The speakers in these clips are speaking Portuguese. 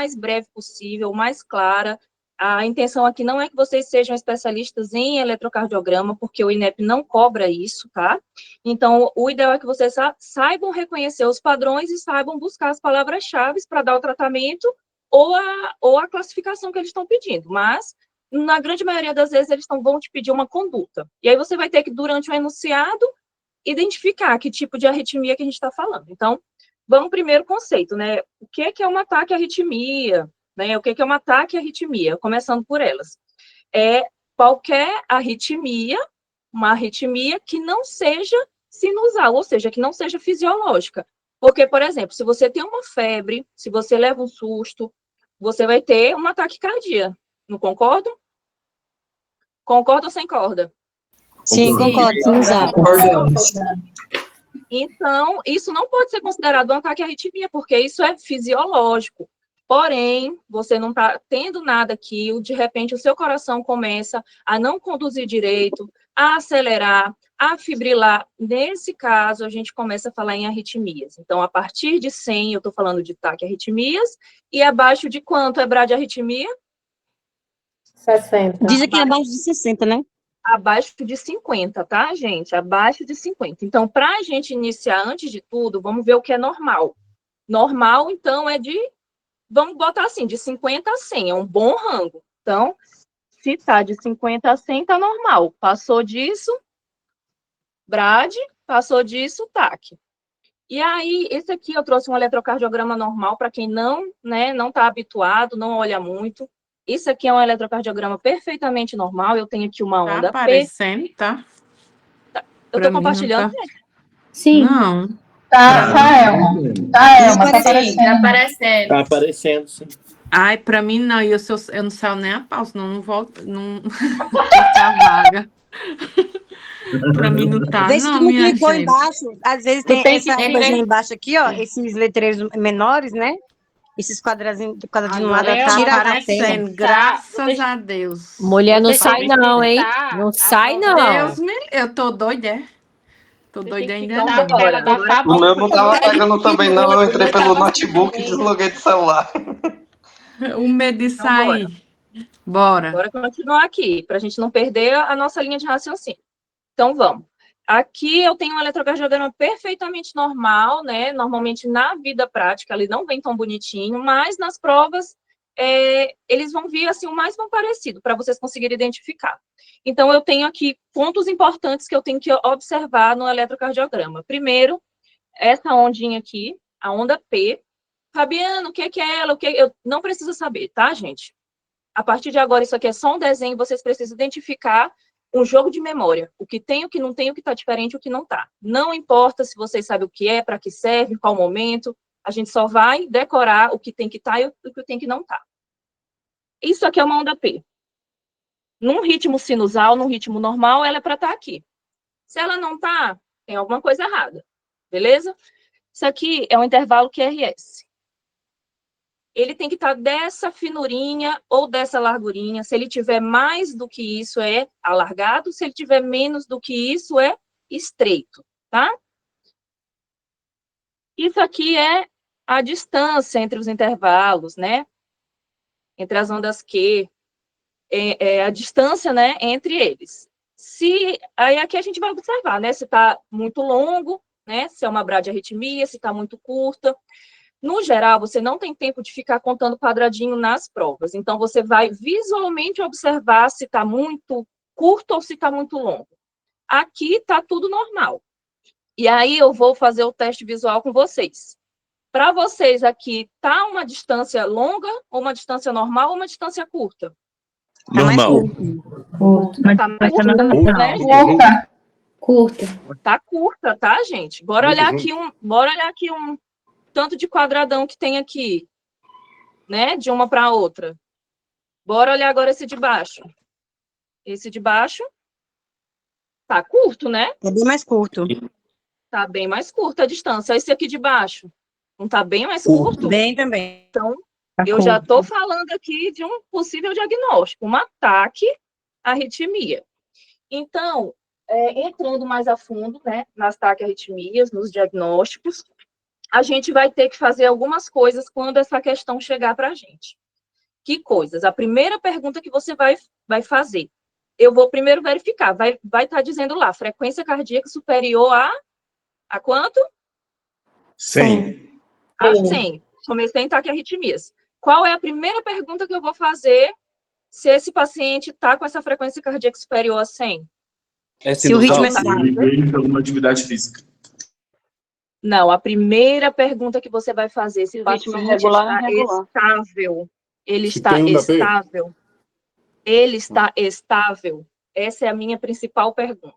mais breve possível, mais clara. A intenção aqui não é que vocês sejam especialistas em eletrocardiograma, porque o INEP não cobra isso, tá? Então, o ideal é que vocês saibam reconhecer os padrões e saibam buscar as palavras-chave para dar o tratamento ou a classificação que eles estão pedindo. Mas, na grande maioria das vezes, eles vão te pedir uma conduta. E aí você vai ter que, durante o enunciado, identificar que tipo de arritmia que a gente está falando. Então, vamos primeiro conceito, né? O que é um ataque à arritmia? Né? O que é um ataque à arritmia? Começando por elas. É qualquer arritmia, uma arritmia que não seja sinusal, ou seja, que não seja fisiológica. Porque, por exemplo, se você tem uma febre, se você leva um susto, você vai ter um ataque cardíaco. Não concordo? Concorda ou sem corda? Sim, concordo. Sinusal. Então, isso não pode ser considerado um ataque à arritmia, porque isso é fisiológico. Porém, você não está tendo nada aqui, de repente o seu coração começa a não conduzir direito, a acelerar, a fibrilar. Nesse caso, a gente começa a falar em arritmias. Então, a partir de 100, eu estou falando de ataque arritmias, e abaixo de quanto é bradiarritmia? 60. Diz aqui abaixo de 60, né? Abaixo de 50, tá, gente? Abaixo de 50. Então, para a gente iniciar, antes de tudo, vamos ver o que é normal. Normal, então, é vamos botar assim, de 50 a 100, é um bom rango. Então, se tá de 50 a 100, tá normal. Passou disso, BRAD, passou disso, TAC. E aí, esse aqui eu trouxe um eletrocardiograma normal para quem não está habituado, não olha muito. Isso aqui é um eletrocardiograma perfeitamente normal. Eu tenho aqui uma onda Tá aparecendo, tá? Eu estou compartilhando, tá... gente? Sim. Não. Tá, Elma. Tá aparecendo. Tá aparecendo. Tá aparecendo, sim. Ai, pra mim não, eu não saio nem a pau, senão não volto, não tá vaga. Pra mim não tá, Vê se não, tu não minha clicou gente. embaixo, às vezes tem essa coisinha embaixo aqui, ó, esses letreiros menores, né? Esses quadradinhos no lado, Agora tá tira a tela. aparecendo, graças a Deus. Mulher, não sai não, hein? Não sai não. Deus me... Eu tô doida, é? Tô doida ainda não. O meu não tava pegando também, não. Eu entrei pelo notebook e desloguei do celular. O medo de sair. Bora. Bora continuar aqui, para a gente não perder a nossa linha de raciocínio. Então, vamos. Aqui eu tenho um eletrocardiograma perfeitamente normal, né? Normalmente na vida prática ele não vem tão bonitinho, mas nas provas eles vão vir assim o mais parecido, para vocês conseguirem identificar. Então, eu tenho aqui pontos importantes que eu tenho que observar no eletrocardiograma. Primeiro, essa ondinha aqui, a onda P. Fabiano, o que é ela? Eu não preciso saber, tá, gente? A partir de agora, isso aqui é só um desenho, vocês precisam identificar um jogo de memória. O que tem, o que não tem, o que está diferente, o que não está. Não importa se vocês sabem o que é, para que serve, em qual momento, a gente só vai decorar o que tem que estar e o que tem que não estar. Isso aqui é uma onda P. Num ritmo sinusal, num ritmo normal, ela é para estar aqui. Se ela não está, tem alguma coisa errada. Beleza? Isso aqui é um intervalo QRS. Ele tem que estar dessa finurinha ou dessa largurinha. Se ele tiver mais do que isso, é alargado. Se ele tiver menos do que isso, é estreito, tá? Isso aqui é a distância entre os intervalos, né? Entre as ondas Q, a distância, né, entre eles. Aí aqui a gente vai observar, né? Se está muito longo, né? Se é uma bradiarritmia, se está muito curta. No geral, você não tem tempo de ficar contando quadradinho nas provas. Então, você vai visualmente observar se está muito curto ou se está muito longo. Aqui está tudo normal. E aí, eu vou fazer o teste visual com vocês. Para vocês aqui, está uma distância longa, ou uma distância normal, ou uma distância curta? Normal. Tá mais curta, né, gente? Curta. Tá curta, tá, gente? Bora olhar aqui um tanto de quadradão que tem aqui, né? De uma para outra. Bora olhar agora esse de baixo. Esse de baixo tá curto, né? É bem mais curto. Tá bem mais curta a distância. Esse aqui de baixo não tá bem mais curto? Bem também. Então, eu já estou falando aqui de um possível diagnóstico, um ataque à arritmia. Então, entrando mais a fundo, né, nas taquiarritmias, nos diagnósticos, a gente vai ter que fazer algumas coisas quando essa questão chegar para a gente. Que coisas? A primeira pergunta que você vai fazer, eu vou primeiro verificar, vai estar dizendo lá, frequência cardíaca superior a quanto? 100. A 100. Comecei em taquiarritmias. Qual é a primeira pergunta que eu vou fazer se esse paciente está com essa frequência cardíaca superior a 100? Se o ritmo é alguma atividade física. Não, a primeira pergunta que você vai fazer, se o paciente está estável, ele está estável, ele está estável, essa é a minha principal pergunta.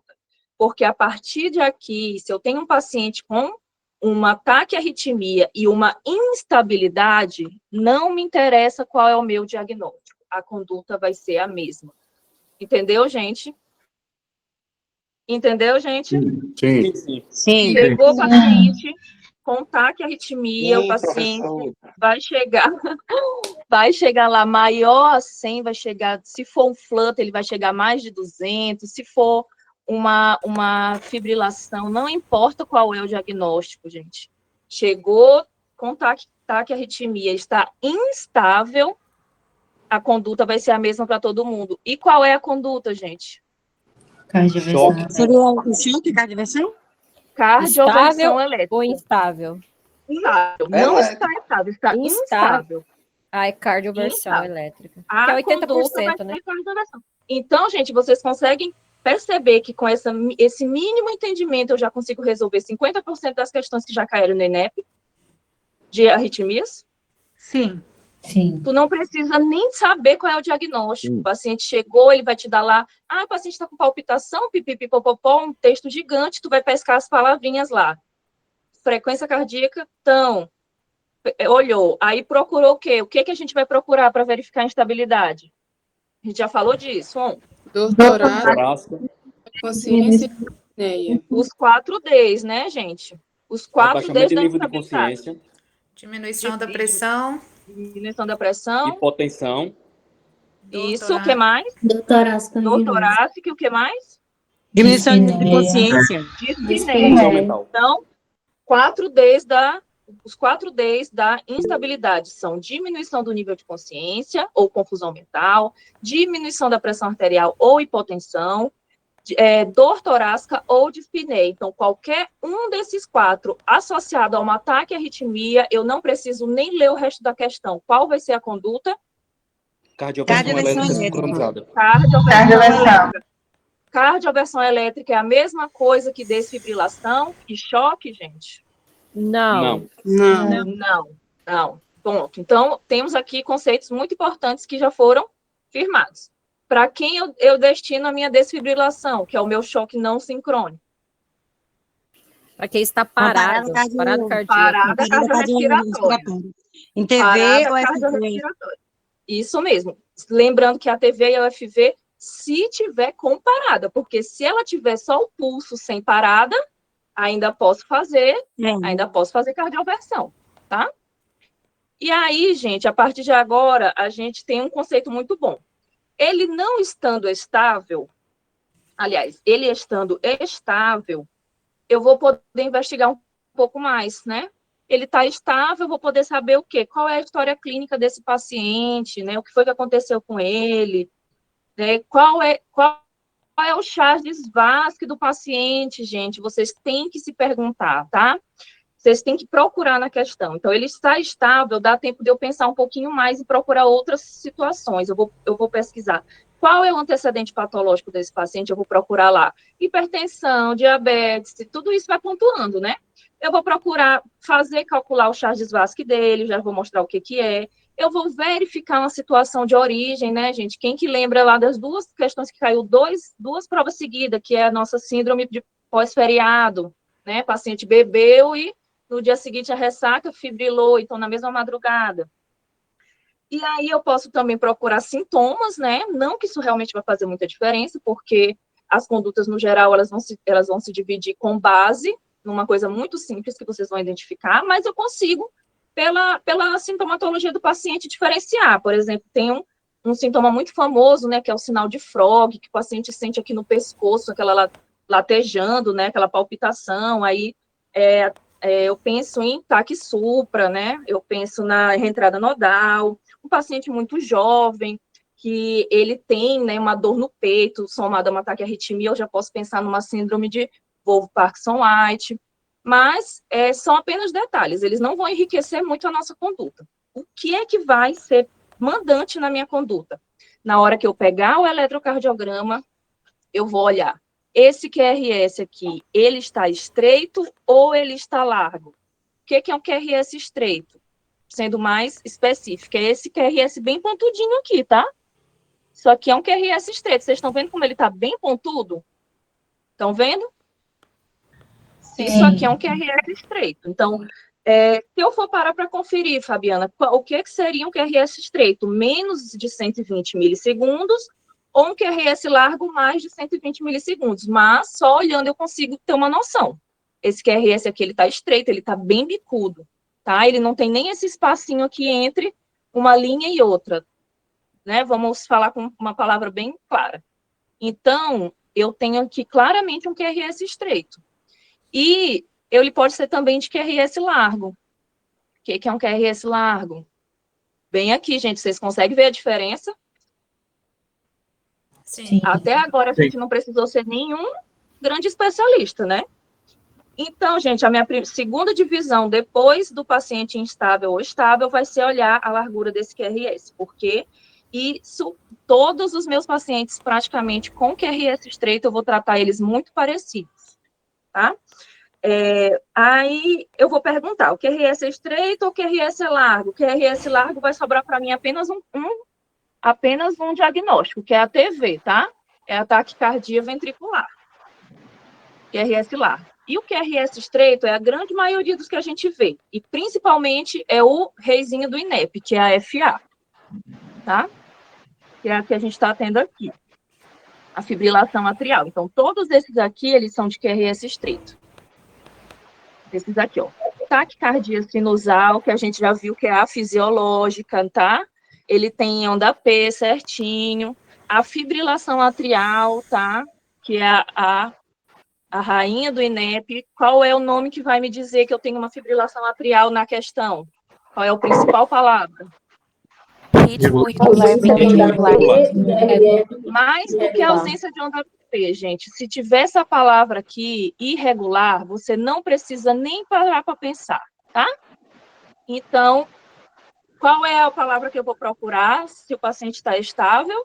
Porque a partir de aqui, se eu tenho um paciente com uma taquiarritmia e uma instabilidade, não me interessa qual é o meu diagnóstico, a conduta vai ser a mesma. Entendeu, gente? Entendeu, gente? Sim. Chegou o paciente com taquiarritmia, o paciente vai chegar lá maior a 100, vai chegar, se for um flutter, ele vai chegar a mais de 200, se for uma fibrilação, não importa qual é o diagnóstico, gente. Chegou com taquiarritmia, está instável, a conduta vai ser a mesma para todo mundo. E qual é a conduta, gente? Cardioversão. Seria o choque, cardioversão? Cardioversão elétrica. Ou instável? Instável. Não está estável, está instável. Ah, é cardioversão elétrica. A Que é 80%, conduta vai né? ser cardioversão. Então, gente, vocês conseguem perceber que com esse mínimo entendimento eu já consigo resolver 50% das questões que já caíram no ENEP de arritmias? Sim. Tu não precisa nem saber qual é o diagnóstico. O paciente chegou, ele vai te dar lá, o paciente está com palpitação, pipipipopopó, um texto gigante, tu vai pescar as palavrinhas lá. Frequência cardíaca, olhou, aí procurou o quê? O que a gente vai procurar para verificar a instabilidade? A gente já falou disso, Doutorado, consciência e apneia. Os 4 Ds, né, gente? Os 4 Ds da nível de instabilidade. consciência, Diminuição da pressão. Diminuição da pressão. hipotensão. Isso, o que mais? Dor torácica. Dor torácica, o que mais? Diminuição de consciência. Dispneia. Então, 4 Ds os 4 Ds da instabilidade são diminuição do nível de consciência ou confusão mental, diminuição da pressão arterial ou hipotensão, dor torácica ou dispneia. Então, qualquer um desses 4 associado a um ataque à arritmia, eu não preciso nem ler o resto da questão. Qual vai ser a conduta? Cardioversão elétrica sincronizada. Cardioversão elétrica é a mesma coisa que desfibrilação e choque, gente? Não. Ponto. Então, temos aqui conceitos muito importantes que já foram firmados. Para quem eu destino a minha desfibrilação, que é o meu choque não sincrônico? Para quem está parado cardíaco. Parada cardiorrespiratória. Em TV ou FV? Isso mesmo. Lembrando que a TV e a UFV, se tiver com parada, porque se ela tiver só o pulso sem parada, ainda posso fazer cardioversão, tá? E aí, gente, a partir de agora, a gente tem um conceito muito bom. Ele não estando estável, aliás, ele estando estável, eu vou poder investigar um pouco mais, né? Ele está estável, eu vou poder saber o quê? Qual é a história clínica desse paciente, né? O que foi que aconteceu com ele, né? Qual é o Charles-Vasque do paciente, gente? Vocês têm que se perguntar, tá? Vocês têm que procurar na questão. Então, ele está estável, dá tempo de eu pensar um pouquinho mais e procurar outras situações. Eu vou pesquisar. Qual é o antecedente patológico desse paciente? Eu vou procurar lá. Hipertensão, diabetes, tudo isso vai pontuando, né? Eu vou procurar calcular o Charles-Vasque dele, já vou mostrar o que é. Eu vou verificar uma situação de origem, né, gente? Quem que lembra lá das 2 questões que caiu, duas provas seguidas, que é a nossa síndrome de pós-feriado, né? O paciente bebeu e no dia seguinte a ressaca fibrilou, então na mesma madrugada. E aí eu posso também procurar sintomas, né? Não que isso realmente vai fazer muita diferença, porque as condutas, no geral, elas vão se dividir com base numa coisa muito simples que vocês vão identificar, mas eu consigo, pela sintomatologia do paciente, diferenciar. Por exemplo, tem um sintoma muito famoso, né, que é o sinal de Frog, que o paciente sente aqui no pescoço, aquela latejando, né, aquela palpitação, aí eu penso em TAC supra, né? Eu penso na reentrada nodal, um paciente muito jovem, que ele tem, né, uma dor no peito, somada a uma taquiarritmia, eu já posso pensar numa síndrome de Wolff-Parkinson-White, mas são apenas detalhes, eles não vão enriquecer muito a nossa conduta. O que é que vai ser mandante na minha conduta? Na hora que eu pegar o eletrocardiograma, eu vou olhar, esse QRS aqui, ele está estreito ou ele está largo? O que é um QRS estreito? Sendo mais específico, é esse QRS bem pontudinho aqui, tá? Isso aqui é um QRS estreito. Vocês estão vendo como ele está bem pontudo? Estão vendo? Sim. Isso aqui é um QRS estreito. Então, se eu for parar para conferir, Fabiana, o que seria um QRS estreito? Menos de 120 milissegundos ou um QRS largo mais de 120 milissegundos. Mas, só olhando, eu consigo ter uma noção. Esse QRS aqui, ele está estreito, ele está bem bicudo, tá? Ele não tem nem esse espacinho aqui entre uma linha e outra, né? Vamos falar com uma palavra bem clara. Então, eu tenho aqui claramente um QRS estreito. E ele pode ser também de QRS largo. O que é um QRS largo? Bem aqui, gente, vocês conseguem ver a diferença? Sim. Até agora, a gente não precisou ser nenhum grande especialista, né? Então, gente, a minha segunda divisão, depois do paciente instável ou estável, vai ser olhar a largura desse QRS, porque isso, todos os meus pacientes, praticamente, com QRS estreito, eu vou tratar eles muito parecidos, tá? Aí, eu vou perguntar, o QRS é estreito ou o QRS é largo? O QRS largo vai sobrar para mim apenas um diagnóstico, que é a TV, tá? É a taquicardia ventricular. QRS largo. E o QRS estreito é a grande maioria dos que a gente vê. E, principalmente, é o reizinho do INEP, que é a FA. Tá? Que é a que a gente está tendo aqui. A fibrilação atrial. Então, todos esses aqui, eles são de QRS estreito. Esses aqui, ó. Taquicardia sinusal, que a gente já viu que é a fisiológica, tá? Ele tem onda P certinho. A fibrilação atrial, tá? Que é a rainha do INEP. Qual é o nome que vai me dizer que eu tenho uma fibrilação atrial na questão? Qual é a principal palavra? Ritmo irregular. Mais do que a ausência de onda P, gente. Se tiver essa palavra aqui, irregular, você não precisa nem parar para pensar, tá? Então, qual é a palavra que eu vou procurar se o paciente está estável?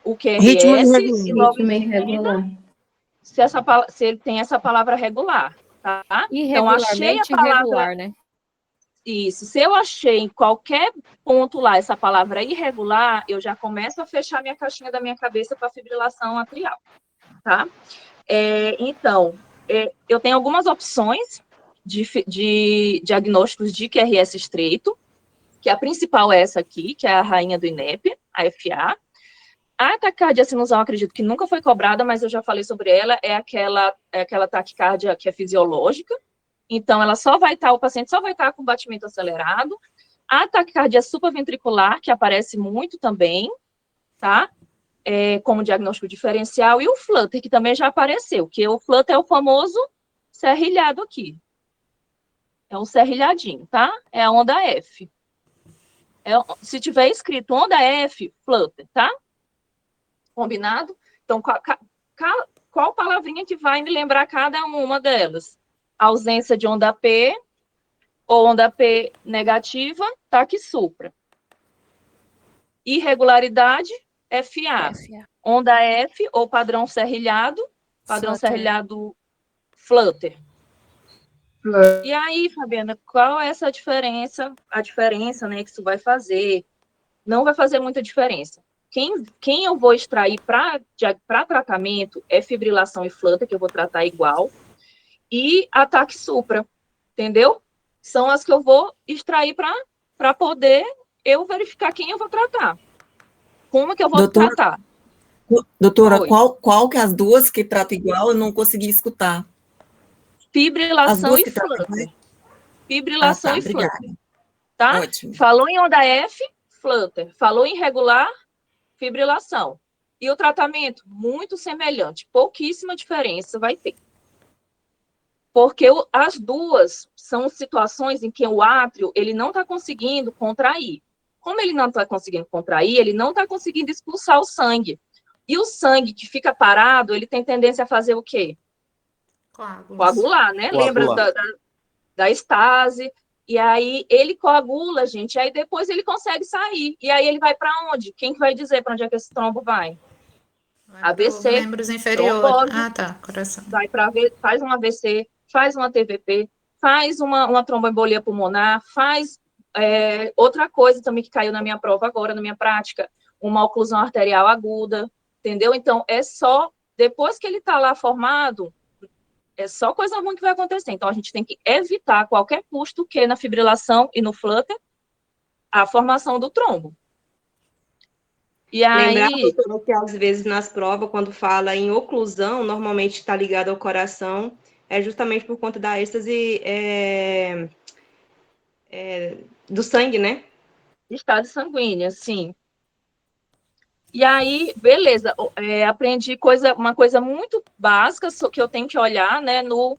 O QRS. Ritmo irregular. Se ele tem essa palavra regular, tá? Então, achei a palavra... irregular, né? Isso. Se eu achei em qualquer ponto lá essa palavra irregular, eu já começo a fechar minha caixinha da minha cabeça para fibrilação atrial, tá? Então, eu tenho algumas opções de diagnósticos de QRS estreito, que a principal é essa aqui, que é a rainha do INEP, a FA. A taquicardia sinusal, acredito que nunca foi cobrada, mas eu já falei sobre ela, é aquela taquicardia que é fisiológica. Então, o paciente só vai estar com batimento acelerado. A taquicardia supraventricular, que aparece muito também, tá? Como diagnóstico diferencial. E o flutter, que também já apareceu, que o flutter é o famoso serrilhado aqui. É um serrilhadinho, tá? É a onda F. Se tiver escrito onda F, flutter, tá? Combinado? Então, qual palavrinha que vai me lembrar cada uma delas? Ausência de onda P, ou onda P negativa, TAC supra. Irregularidade, FA. Onda F, ou padrão serrilhado flutter. E aí, Fabiana, qual é essa diferença? A diferença, né, que isso vai fazer? Não vai fazer muita diferença. Quem eu vou extrair para tratamento é fibrilação e flutter, que eu vou tratar igual, e ataque supra, entendeu? São as que eu vou extrair para poder eu verificar quem eu vou tratar. Como que eu vou tratar? Doutora, qual que é as duas que trata igual? Eu não consegui escutar. Fibrilação e flutter. Fibrilação e flutter. Tá? Ótimo. Falou em onda F, flutter. Falou em regular, fibrilação. E o tratamento, muito semelhante. Pouquíssima diferença vai ter. Porque as duas são situações em que o átrio ele não está conseguindo contrair. Como ele não está conseguindo contrair, ele não está conseguindo expulsar o sangue. E o sangue que fica parado, ele tem tendência a fazer o quê? Coagular, né? Lembra da estase? E aí ele coagula, gente, e aí depois ele consegue sair. E aí ele vai para onde? Quem que vai dizer para onde é que esse trombo vai? AVC. Membros inferiores. Trombose, Ah, tá. Coração. vai para faz um AVC, faz uma TVP, faz uma tromboembolia pulmonar, faz outra coisa também que caiu na minha prova agora, na minha prática, uma oclusão arterial aguda, entendeu? Então, é só, depois que ele está lá formado, é só coisa ruim que vai acontecer. Então, a gente tem que evitar a qualquer custo que na fibrilação e no flutter, a formação do trombo. E Lembrar, aí, doutora, que às vezes nas provas, quando fala em oclusão, normalmente está ligado ao coração, é justamente por conta da êxtase do sangue, né? estado sanguíneo, sim. E aí, beleza, aprendi uma coisa muito básica que eu tenho que olhar, né, no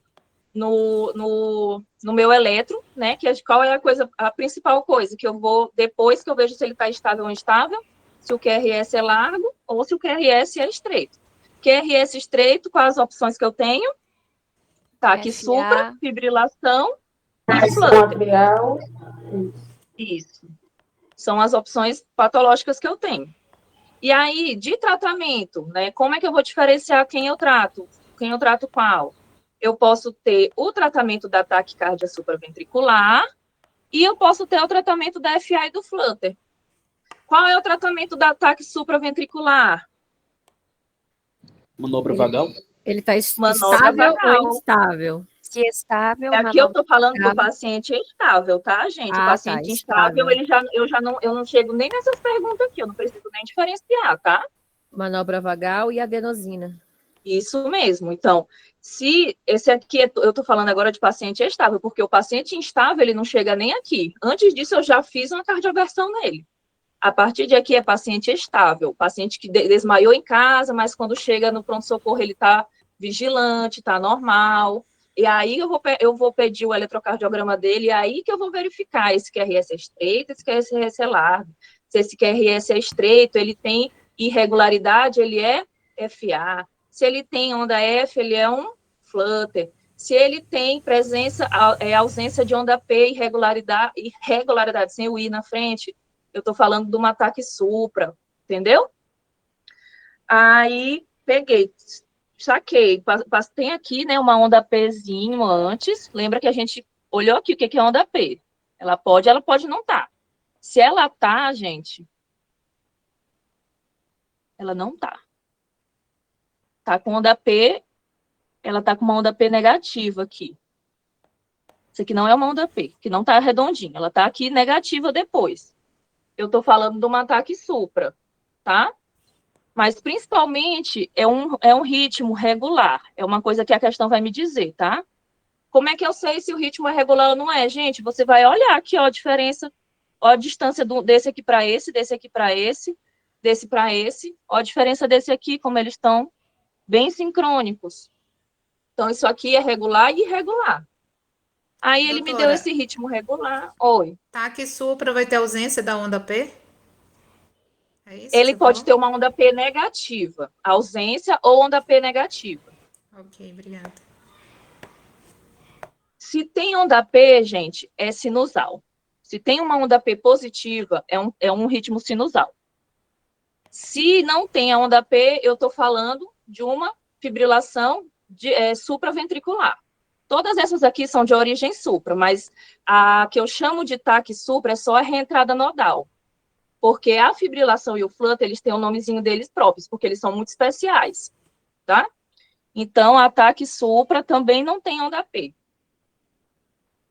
meu eletro, né, qual é a principal coisa que eu vou, depois que eu vejo se ele está estável ou instável, se o QRS é largo ou se o QRS é estreito. QRS estreito, quais as opções que eu tenho? Tá, aqui supra, fibrilação e flutter. Isso. São as opções patológicas que eu tenho. E aí, de tratamento, né, como é que eu vou diferenciar quem eu trato qual? Eu posso ter o tratamento da taquicardia supraventricular e eu posso ter o tratamento da FA e do flutter. Qual é o tratamento da ataque supraventricular? Manobra vagal? Ele está Manobra estável vagal. ou instável? Se estável, Aqui eu estou falando do paciente estável, tá, gente? O paciente tá, instável, estável. eu não chego nem nessas perguntas aqui, eu não preciso nem diferenciar, tá? Manobra vagal e adenosina. Isso mesmo. Então, se esse aqui, eu estou falando agora de paciente estável, porque o paciente instável, ele não chega nem aqui. Antes disso, eu já fiz uma cardioversão nele. A partir de aqui é paciente estável, paciente que desmaiou em casa, mas quando chega no pronto-socorro, ele está vigilante, está normal. E aí eu vou pedir o eletrocardiograma dele, e aí que eu vou verificar esse QRS é estreito, esse QRS é largo. Se esse QRS é estreito, ele tem irregularidade, ele é FA. Se ele tem onda F, ele é um flutter. Se ele tem ausência de onda P, irregularidade sem o I na frente, eu estou falando de um ataque supra, entendeu? Aí, peguei, saquei, tem aqui, né, uma onda Pzinho antes, lembra que a gente olhou aqui o que é onda P. Ela pode não tá. Se ela tá, gente, ela não tá. Tá com onda P, ela tá com uma onda P negativa aqui. Isso aqui não é uma onda P, que não tá redondinha, ela tá aqui negativa depois. Eu tô falando de um ataque supra, tá? Mas, principalmente, é um ritmo regular. É uma coisa que a questão vai me dizer, tá? Como é que eu sei se o ritmo é regular ou não é? Gente, você vai olhar aqui, ó, a diferença, ó, a distância desse aqui para esse, desse aqui para esse, desse para esse, ó, a diferença desse aqui, como eles estão bem sincrônicos. Então, isso aqui é regular e irregular. Aí ele me deu esse ritmo regular. Oi. Ataque supra vai ter ausência da onda P? É isso Ele pode ter uma onda P negativa, ausência ou onda P negativa. Ok, obrigada. Se tem onda P, gente, é sinusal. Se tem uma onda P positiva, é um ritmo sinusal. Se não tem a onda P, eu estou falando de uma fibrilação supraventricular. Todas essas aqui são de origem supra, mas a que eu chamo de TAC supra é só a reentrada nodal. Porque a fibrilação e o flutter, eles têm o nomezinho deles próprios, porque eles são muito especiais, tá? Então, a TAC supra também não tem onda P.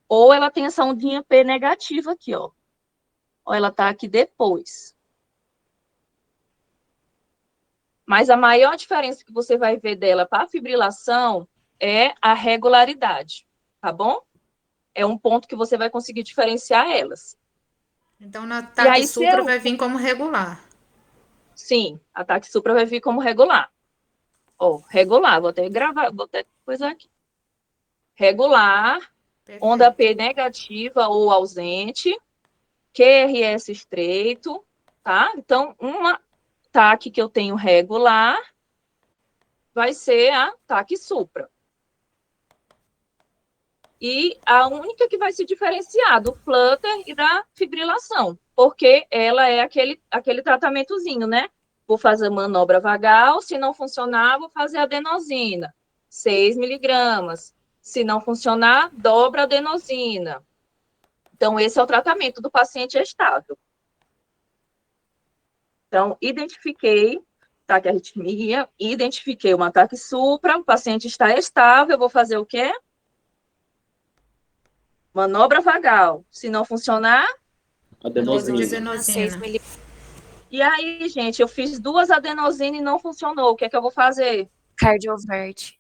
Ou ela tem essa ondinha P negativa aqui, ó. Ou ela tá aqui depois. Mas a maior diferença que você vai ver dela para a fibrilação é a regularidade, tá bom? É um ponto que você vai conseguir diferenciar elas. Então, no ataque supra vai vir como regular. Sim, ataque supra vai vir como regular. Ó, regular, vou até gravar, vou até coisa aqui. regular, Perfeito. onda P negativa ou ausente, QRS estreito, tá? Então, uma TAC que eu tenho regular vai ser a TAC supra. E a única que vai se diferenciar do flutter e da fibrilação, porque ela é aquele tratamentozinho, né? Vou fazer manobra vagal, se não funcionar, vou fazer adenosina, 6 miligramas. Se não funcionar, dobra a adenosina. Então, esse é o tratamento do paciente estável. Então, identifiquei taquiarritmia, identifiquei um ataque supra, o paciente está estável, eu vou fazer o quê? Manobra vagal. Se não funcionar, Uso de Adenosina. adenosina. e aí, gente, eu fiz 2 adenozinas e não funcionou. O que é que eu vou fazer? Cardiovert.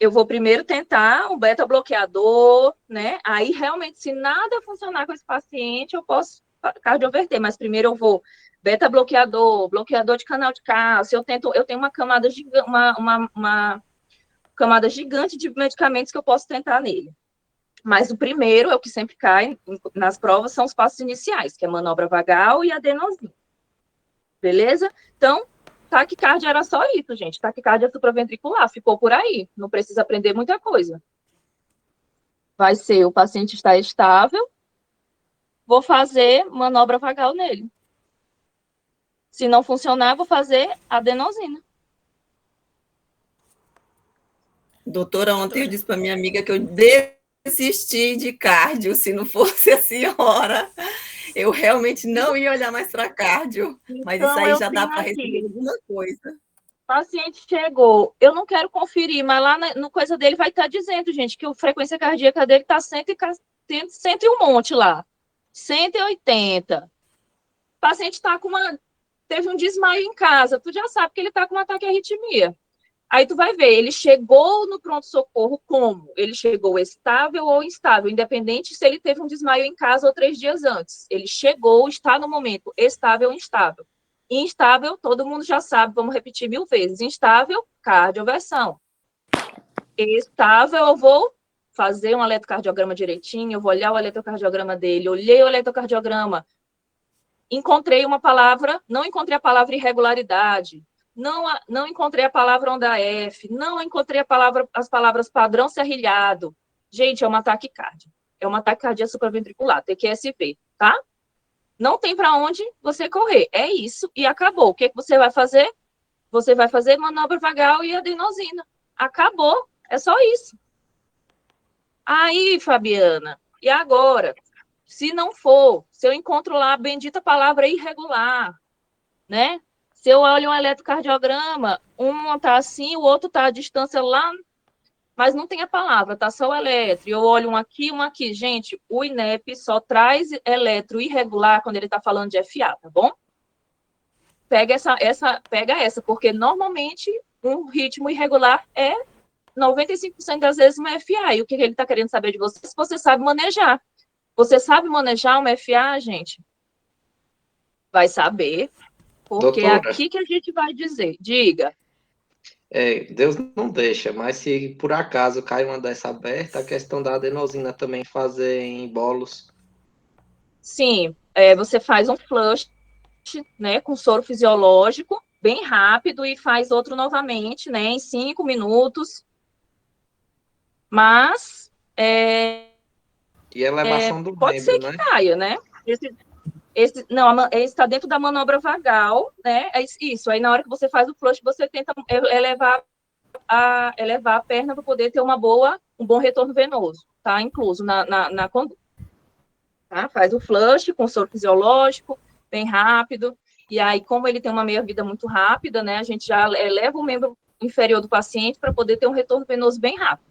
Eu vou primeiro tentar um beta-bloqueador, né? Aí, realmente, se nada funcionar com esse paciente, eu posso cardioverter, mas primeiro eu vou beta-bloqueador, bloqueador de canal de cálcio, eu tenho uma camada, uma camada gigante de medicamentos que eu posso tentar nele. Mas o primeiro, é o que sempre cai nas provas, são os passos iniciais, que é manobra vagal e adenosina. Beleza? Então, taquicardia era só isso, gente. Taquicardia supraventricular, ficou por aí. Não precisa aprender muita coisa. Vai ser, o paciente está estável, vou fazer manobra vagal nele. Se não funcionar, vou fazer adenosina. Doutora, ontem eu disse para minha amiga que eu desisti de cardio. Se não fosse a senhora, eu realmente não ia olhar mais para cardio. Mas Então, isso aí eu já dá tenho para aqui. receber alguma coisa. O paciente chegou, eu não quero conferir, mas lá no coisa dele vai estar dizendo, gente, que a frequência cardíaca dele está 100 e um monte lá. 180. O paciente está teve um desmaio em casa, tu já sabe que ele está com um ataque de arritmia. Aí tu vai ver, ele chegou no pronto-socorro como? Ele chegou estável ou instável, independente se ele teve um desmaio em casa ou 3 dias antes. Ele chegou, está no momento estável ou instável. Instável, todo mundo já sabe, vamos repetir 1000 vezes. Instável, cardioversão. Estável, eu vou fazer um eletrocardiograma direitinho, eu vou olhar o eletrocardiograma dele, olhei o eletrocardiograma, encontrei uma palavra, não encontrei a palavra irregularidade, não encontrei a palavra onda F, não encontrei as palavras padrão serrilhado. Gente, é uma taquicardia. É uma taquicardia supraventricular, TQSV, tá? Não tem para onde você correr. É isso e acabou. O que você vai fazer? Você vai fazer manobra vagal e adenosina. Acabou. É só isso. Aí, Fabiana, e agora? Se não for, se eu encontro lá a bendita palavra irregular, né? Se eu olho um eletrocardiograma, um está assim, o outro está à distância lá, mas não tem a palavra, tá só o eletro. Eu olho um aqui, um aqui. Gente, o INEP só traz eletro irregular quando ele está falando de FA, tá bom? Pega essa, porque normalmente um ritmo irregular é 95% das vezes uma FA. E o que ele está querendo saber de você? Se você sabe manejar. Você sabe manejar uma FA, gente? Vai saber, porque é Doutora, aqui que a gente vai dizer. Diga. Deus não deixa, mas se por acaso cai uma dessa aberta, a questão da adenosina também fazer em bolos. Sim, você faz um flush, né, com soro fisiológico, bem rápido, e faz outro novamente, né, em 5 minutos. Mas E elevação do pode ser membro, que né? caia, né? Esse está dentro da manobra vagal, né? É isso. Aí na hora que você faz o flush, você tenta elevar a perna para poder ter um bom retorno venoso, tá? Incluso na conduta. Tá? Faz o flush com soro fisiológico, bem rápido. E aí, como ele tem uma meia-vida muito rápida, né? A gente já eleva o membro inferior do paciente para poder ter um retorno venoso bem rápido.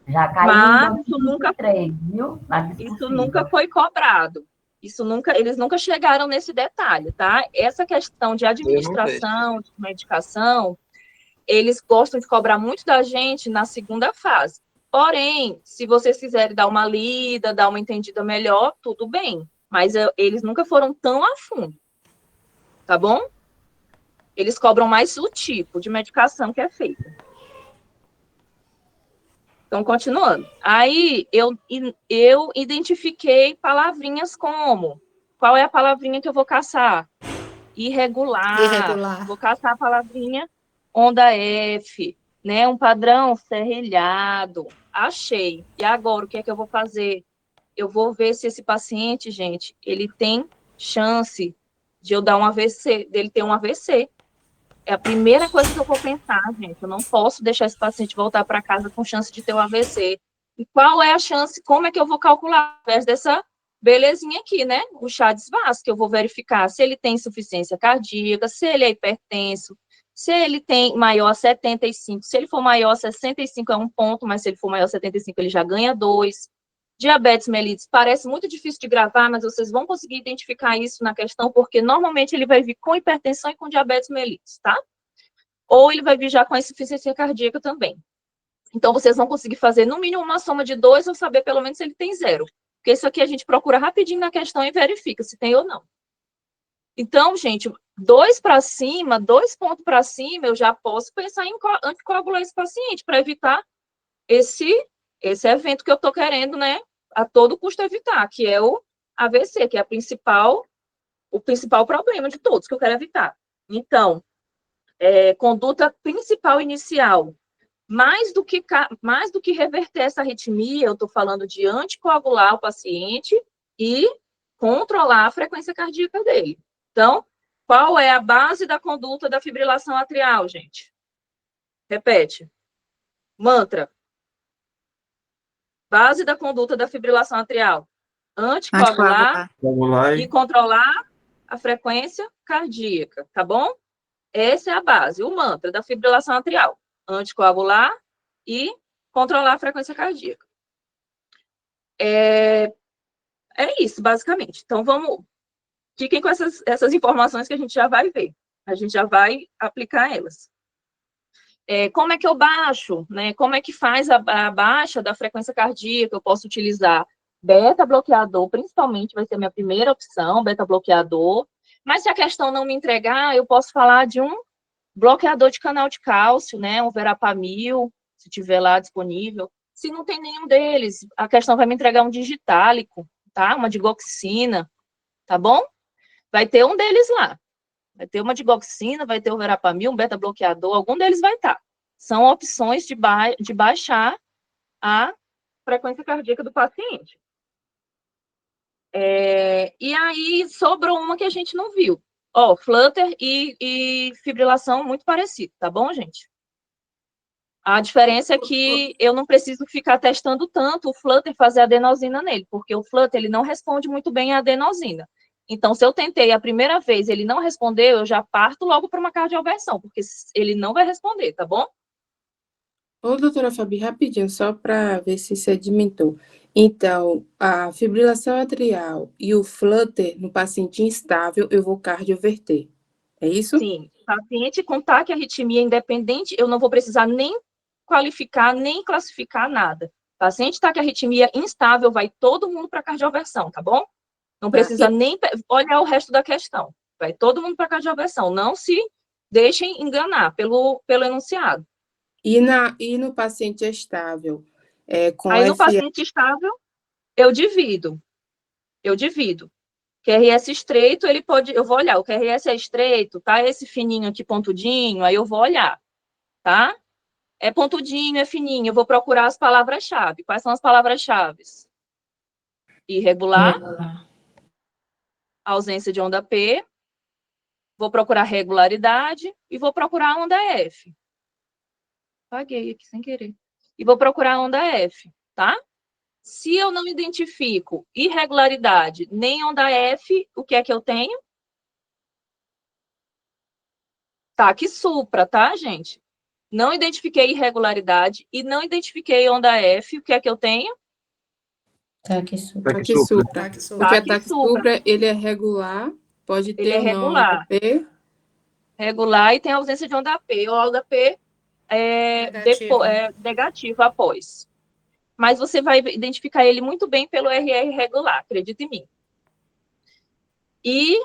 Já caiu Mas viu? Isso nunca foi cobrado. Eles nunca chegaram nesse detalhe, tá? Essa questão de administração, de medicação, eles gostam de cobrar muito da gente na segunda fase. Porém, se vocês quiserem dar uma lida, dar uma entendida melhor, tudo bem. Mas eles nunca foram tão a fundo, tá bom? Eles cobram mais o tipo de medicação que é feita. Então, continuando. Aí, eu identifiquei palavrinhas como... Qual é a palavrinha que eu vou caçar? Irregular. Vou caçar a palavrinha onda F, né? Um padrão serrilhado. Achei. E agora, o que é que eu vou fazer? Eu vou ver se esse paciente, gente, ele tem chance de eu dar um AVC, dele ter um AVC. É a primeira coisa que eu vou pensar, gente. Eu não posso deixar esse paciente voltar para casa com chance de ter um AVC. E qual é a chance? Como é que eu vou calcular? Através dessa belezinha aqui, né? O Chades-Vaz, que eu vou verificar se ele tem insuficiência cardíaca, se ele é hipertenso, se ele tem maior a 75. Se ele for maior a 65 é 1 ponto, mas se ele for maior a 75 ele já ganha 2. Diabetes mellitus, parece muito difícil de gravar, mas vocês vão conseguir identificar isso na questão, porque normalmente ele vai vir com hipertensão e com diabetes mellitus, tá? Ou ele vai vir já com insuficiência cardíaca também. Então, vocês vão conseguir fazer, no mínimo, uma soma de 2 ou saber pelo menos se ele tem 0. Porque isso aqui a gente procura rapidinho na questão e verifica se tem ou não. Então, gente, 2 para cima, 2 pontos para cima, eu já posso pensar em anticoagular esse paciente para evitar esse evento que eu estou querendo, né, a todo custo evitar, que é o AVC, que é o principal problema de todos que eu quero evitar. Então, conduta principal inicial, mais do que reverter essa arritmia, eu estou falando de anticoagular o paciente e controlar a frequência cardíaca dele. Então, qual é a base da conduta da fibrilação atrial, gente? Repete. Mantra. Base da conduta da fibrilação atrial. Anticoagular e controlar a frequência cardíaca, tá bom? Essa é a base, o mantra da fibrilação atrial. Anticoagular e controlar a frequência cardíaca. É isso, basicamente. Então, fiquem com essas informações que a gente já vai ver. A gente já vai aplicar elas. Como é que eu baixo, né? Como é que faz a baixa da frequência cardíaca? Eu posso utilizar beta-bloqueador, principalmente, vai ser a minha primeira opção, beta-bloqueador. Mas se a questão não me entregar, eu posso falar de um bloqueador de canal de cálcio, né? Um verapamil, se tiver lá disponível. Se não tem nenhum deles, a questão vai me entregar um digitálico, tá? Uma digoxina, tá bom? Vai ter um deles lá. Vai ter uma digoxina, vai ter o verapamil, um beta-bloqueador, algum deles vai estar. São opções de baixar a frequência cardíaca do paciente. E aí, sobrou uma que a gente não viu. Flutter e fibrilação muito parecido, tá bom, gente? A diferença é que eu não preciso ficar testando tanto o Flutter fazer adenosina nele, porque o Flutter, ele não responde muito bem à adenosina. Então, se eu tentei a primeira vez ele não respondeu, eu já parto logo para uma cardioversão, porque ele não vai responder, tá bom? Ô, doutora Fabi, rapidinho, só para ver se sedimentou. Então, a fibrilação atrial e o flutter no paciente instável, eu vou cardioverter. É isso? Sim. Paciente com taquiarritmia independente, eu não vou precisar nem qualificar, nem classificar nada. Paciente taquiarritmia instável, vai todo mundo para cardioversão, tá bom? Não precisa nem olhar o resto da questão. Vai todo mundo para cardioversão. Não se deixem enganar pelo enunciado. E no paciente estável? Aí, no paciente estável, eu divido. QRS estreito, eu vou olhar. O QRS é estreito, tá? Esse fininho aqui, pontudinho, aí eu vou olhar, tá? É pontudinho, é fininho. Eu vou procurar as palavras-chave. Quais são as palavras-chave? Irregular. Ausência de onda P, vou procurar regularidade e vou procurar onda F. Apaguei aqui sem querer. E vou procurar onda F, tá? Se eu não identifico irregularidade nem onda F, o que é que eu tenho? TAC supra, tá, gente? Não identifiquei irregularidade e não identifiquei onda F, o que é que eu tenho? TAC supra. Porque a TAC supra, ele é regular, pode ter ou não onda P. Regular e tem ausência de onda P. Ou onda P negativa após. Mas você vai identificar ele muito bem pelo RR regular, acredita em mim. E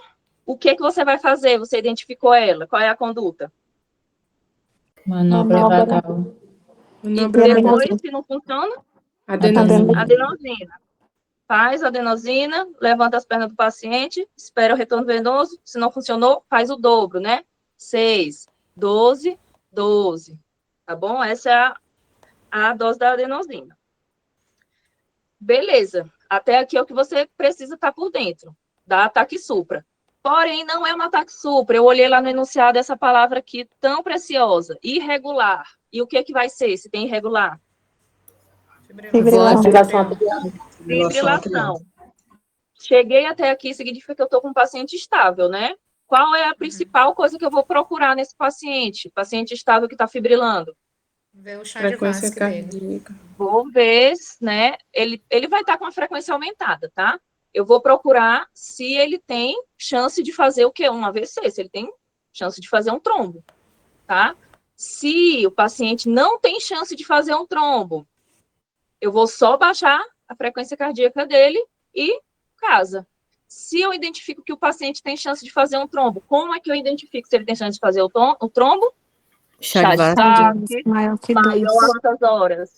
o que você vai fazer? Você identificou ela? Qual é a conduta? Manobra vagal. E depois, se não funciona, adenosina. Faz a adenosina, levanta as pernas do paciente, espera o retorno venoso. Se não funcionou, faz o dobro, né? 6, 12, 12. Tá bom? Essa é a dose da adenosina. Beleza. Até aqui é o que você precisa estar por dentro da ataque supra. Porém, não é um ataque supra. Eu olhei lá no enunciado essa palavra aqui tão preciosa. Irregular. E o que vai ser se tem irregular? Fibrilação. Cheguei até aqui, significa que eu estou com um paciente estável, né? Qual é a principal coisa que eu vou procurar nesse paciente? Paciente estável que está fibrilando. Ver o chá de Vasque dele. Vou ver, né? Ele vai estar com a frequência aumentada, tá? Eu vou procurar se ele tem chance de fazer o quê? Um AVC, se ele tem chance de fazer um trombo, tá? Se o paciente não tem chance de fazer um trombo, eu vou só baixar a frequência cardíaca dele e casa. Se eu identifico que o paciente tem chance de fazer um trombo, como é que eu identifico se ele tem chance de fazer o trombo? Chá de Vasque. Maior que 2. Quantas horas?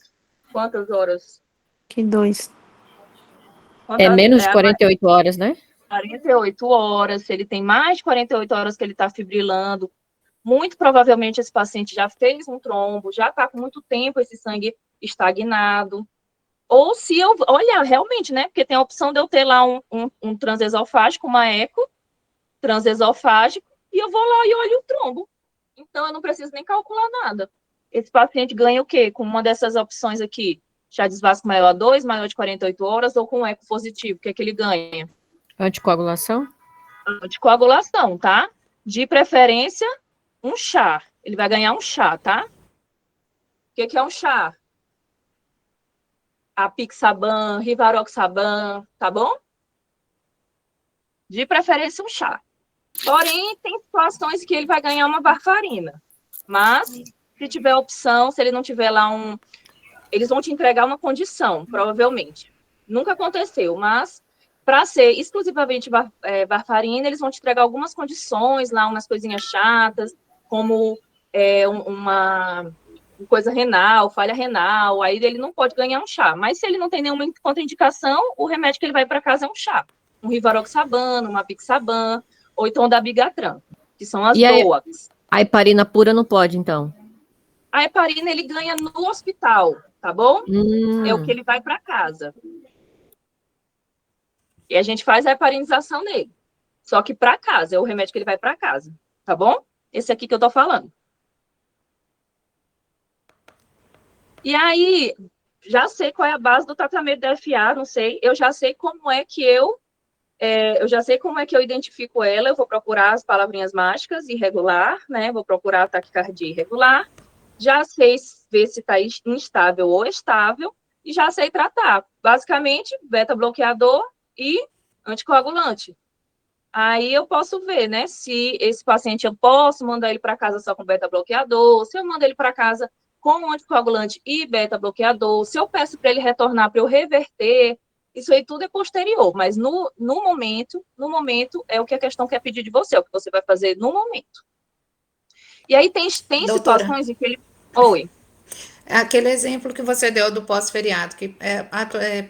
Quantas horas? Que 2. É menos de 48 horas, né? 48 horas. Se ele tem mais de 48 horas que ele está fibrilando, muito provavelmente esse paciente já fez um trombo, já está com muito tempo esse sangue estagnado. Ou se eu olhar realmente, né? Porque tem a opção de eu ter lá um transesofágico, uma eco transesofágico, e eu vou lá e olho o trombo. Então, eu não preciso nem calcular nada. Esse paciente ganha o quê? Com uma dessas opções aqui. Chá de Vasque maior 2, maior de 48 horas, ou com eco positivo. O que é que ele ganha? Anticoagulação? Anticoagulação, tá? De preferência, um chá. Ele vai ganhar um chá, tá? O que é um chá? Apixaban, Rivaroxaban, tá bom? De preferência, um chá. Porém, tem situações que ele vai ganhar uma varfarina. Mas, se tiver opção, se ele não tiver lá eles vão te entregar uma condição, provavelmente. Nunca aconteceu, mas para ser exclusivamente varfarina, eles vão te entregar algumas condições lá, umas coisinhas chatas, como uma coisa renal, falha renal, aí ele não pode ganhar um chá. Mas se ele não tem nenhuma contraindicação, o remédio que ele vai para casa é um chá. Um Rivaroxaban, uma Apixaban, ou então da Bigatran, que são as DOACs. A heparina pura não pode, então? A heparina ele ganha no hospital, tá bom? É o que ele vai para casa. E a gente faz a heparinização nele. Só que para casa, é o remédio que ele vai para casa, tá bom? Esse aqui que eu tô falando. E aí, já sei qual é a base do tratamento da FA, não sei. Eu já sei como é que eu identifico ela. Eu vou procurar as palavrinhas mágicas, irregular, né? Vou procurar taquicardia irregular. Já sei ver se está instável ou estável. E já sei tratar. Basicamente, beta-bloqueador e anticoagulante. Aí eu posso ver, né? Se esse paciente eu posso mandar ele para casa só com beta-bloqueador, se eu mando ele para casa com anticoagulante e beta-bloqueador, se eu peço para ele retornar para eu reverter, isso aí tudo é posterior, mas no momento é o que a questão quer pedir de você, é o que você vai fazer no momento. E aí tem situações em que ele... Oi. Aquele exemplo que você deu do pós-feriado, que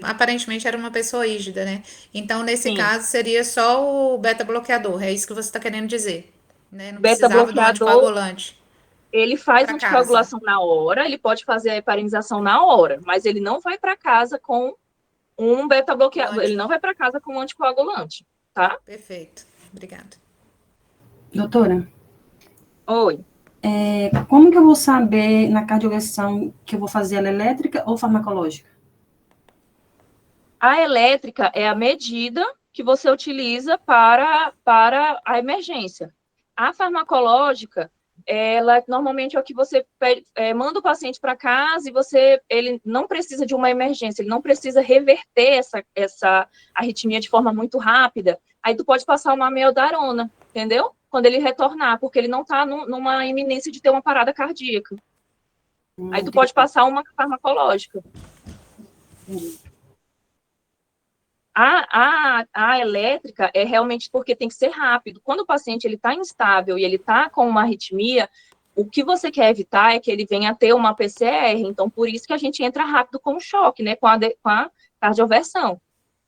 aparentemente era uma pessoa rígida, né? Então, nesse caso, seria só o beta-bloqueador, é isso que você está querendo dizer, né? Não precisava do anticoagulante. Ele faz anticoagulação na hora, ele pode fazer a heparinização na hora, mas ele não vai para casa com um beta-bloqueador, ele não vai para casa com um anticoagulante, tá? Perfeito, obrigada. Doutora? Oi. Como que eu vou saber na cardiografia que eu vou fazer ela elétrica ou farmacológica? A elétrica é a medida que você utiliza para a emergência. A farmacológica, ela normalmente é o que você manda o paciente para casa e ele não precisa de uma emergência, ele não precisa reverter essa arritmia de forma muito rápida. Aí tu pode passar uma amiodarona, entendeu? Quando ele retornar, porque ele não está numa iminência de ter uma parada cardíaca. Aí tu pode passar uma farmacológica. A elétrica é realmente porque tem que ser rápido. Quando o paciente está instável e ele está com uma arritmia, O que você quer evitar é que ele venha a ter uma PCR, então por isso que a gente entra rápido com o choque, né, com a cardioversão.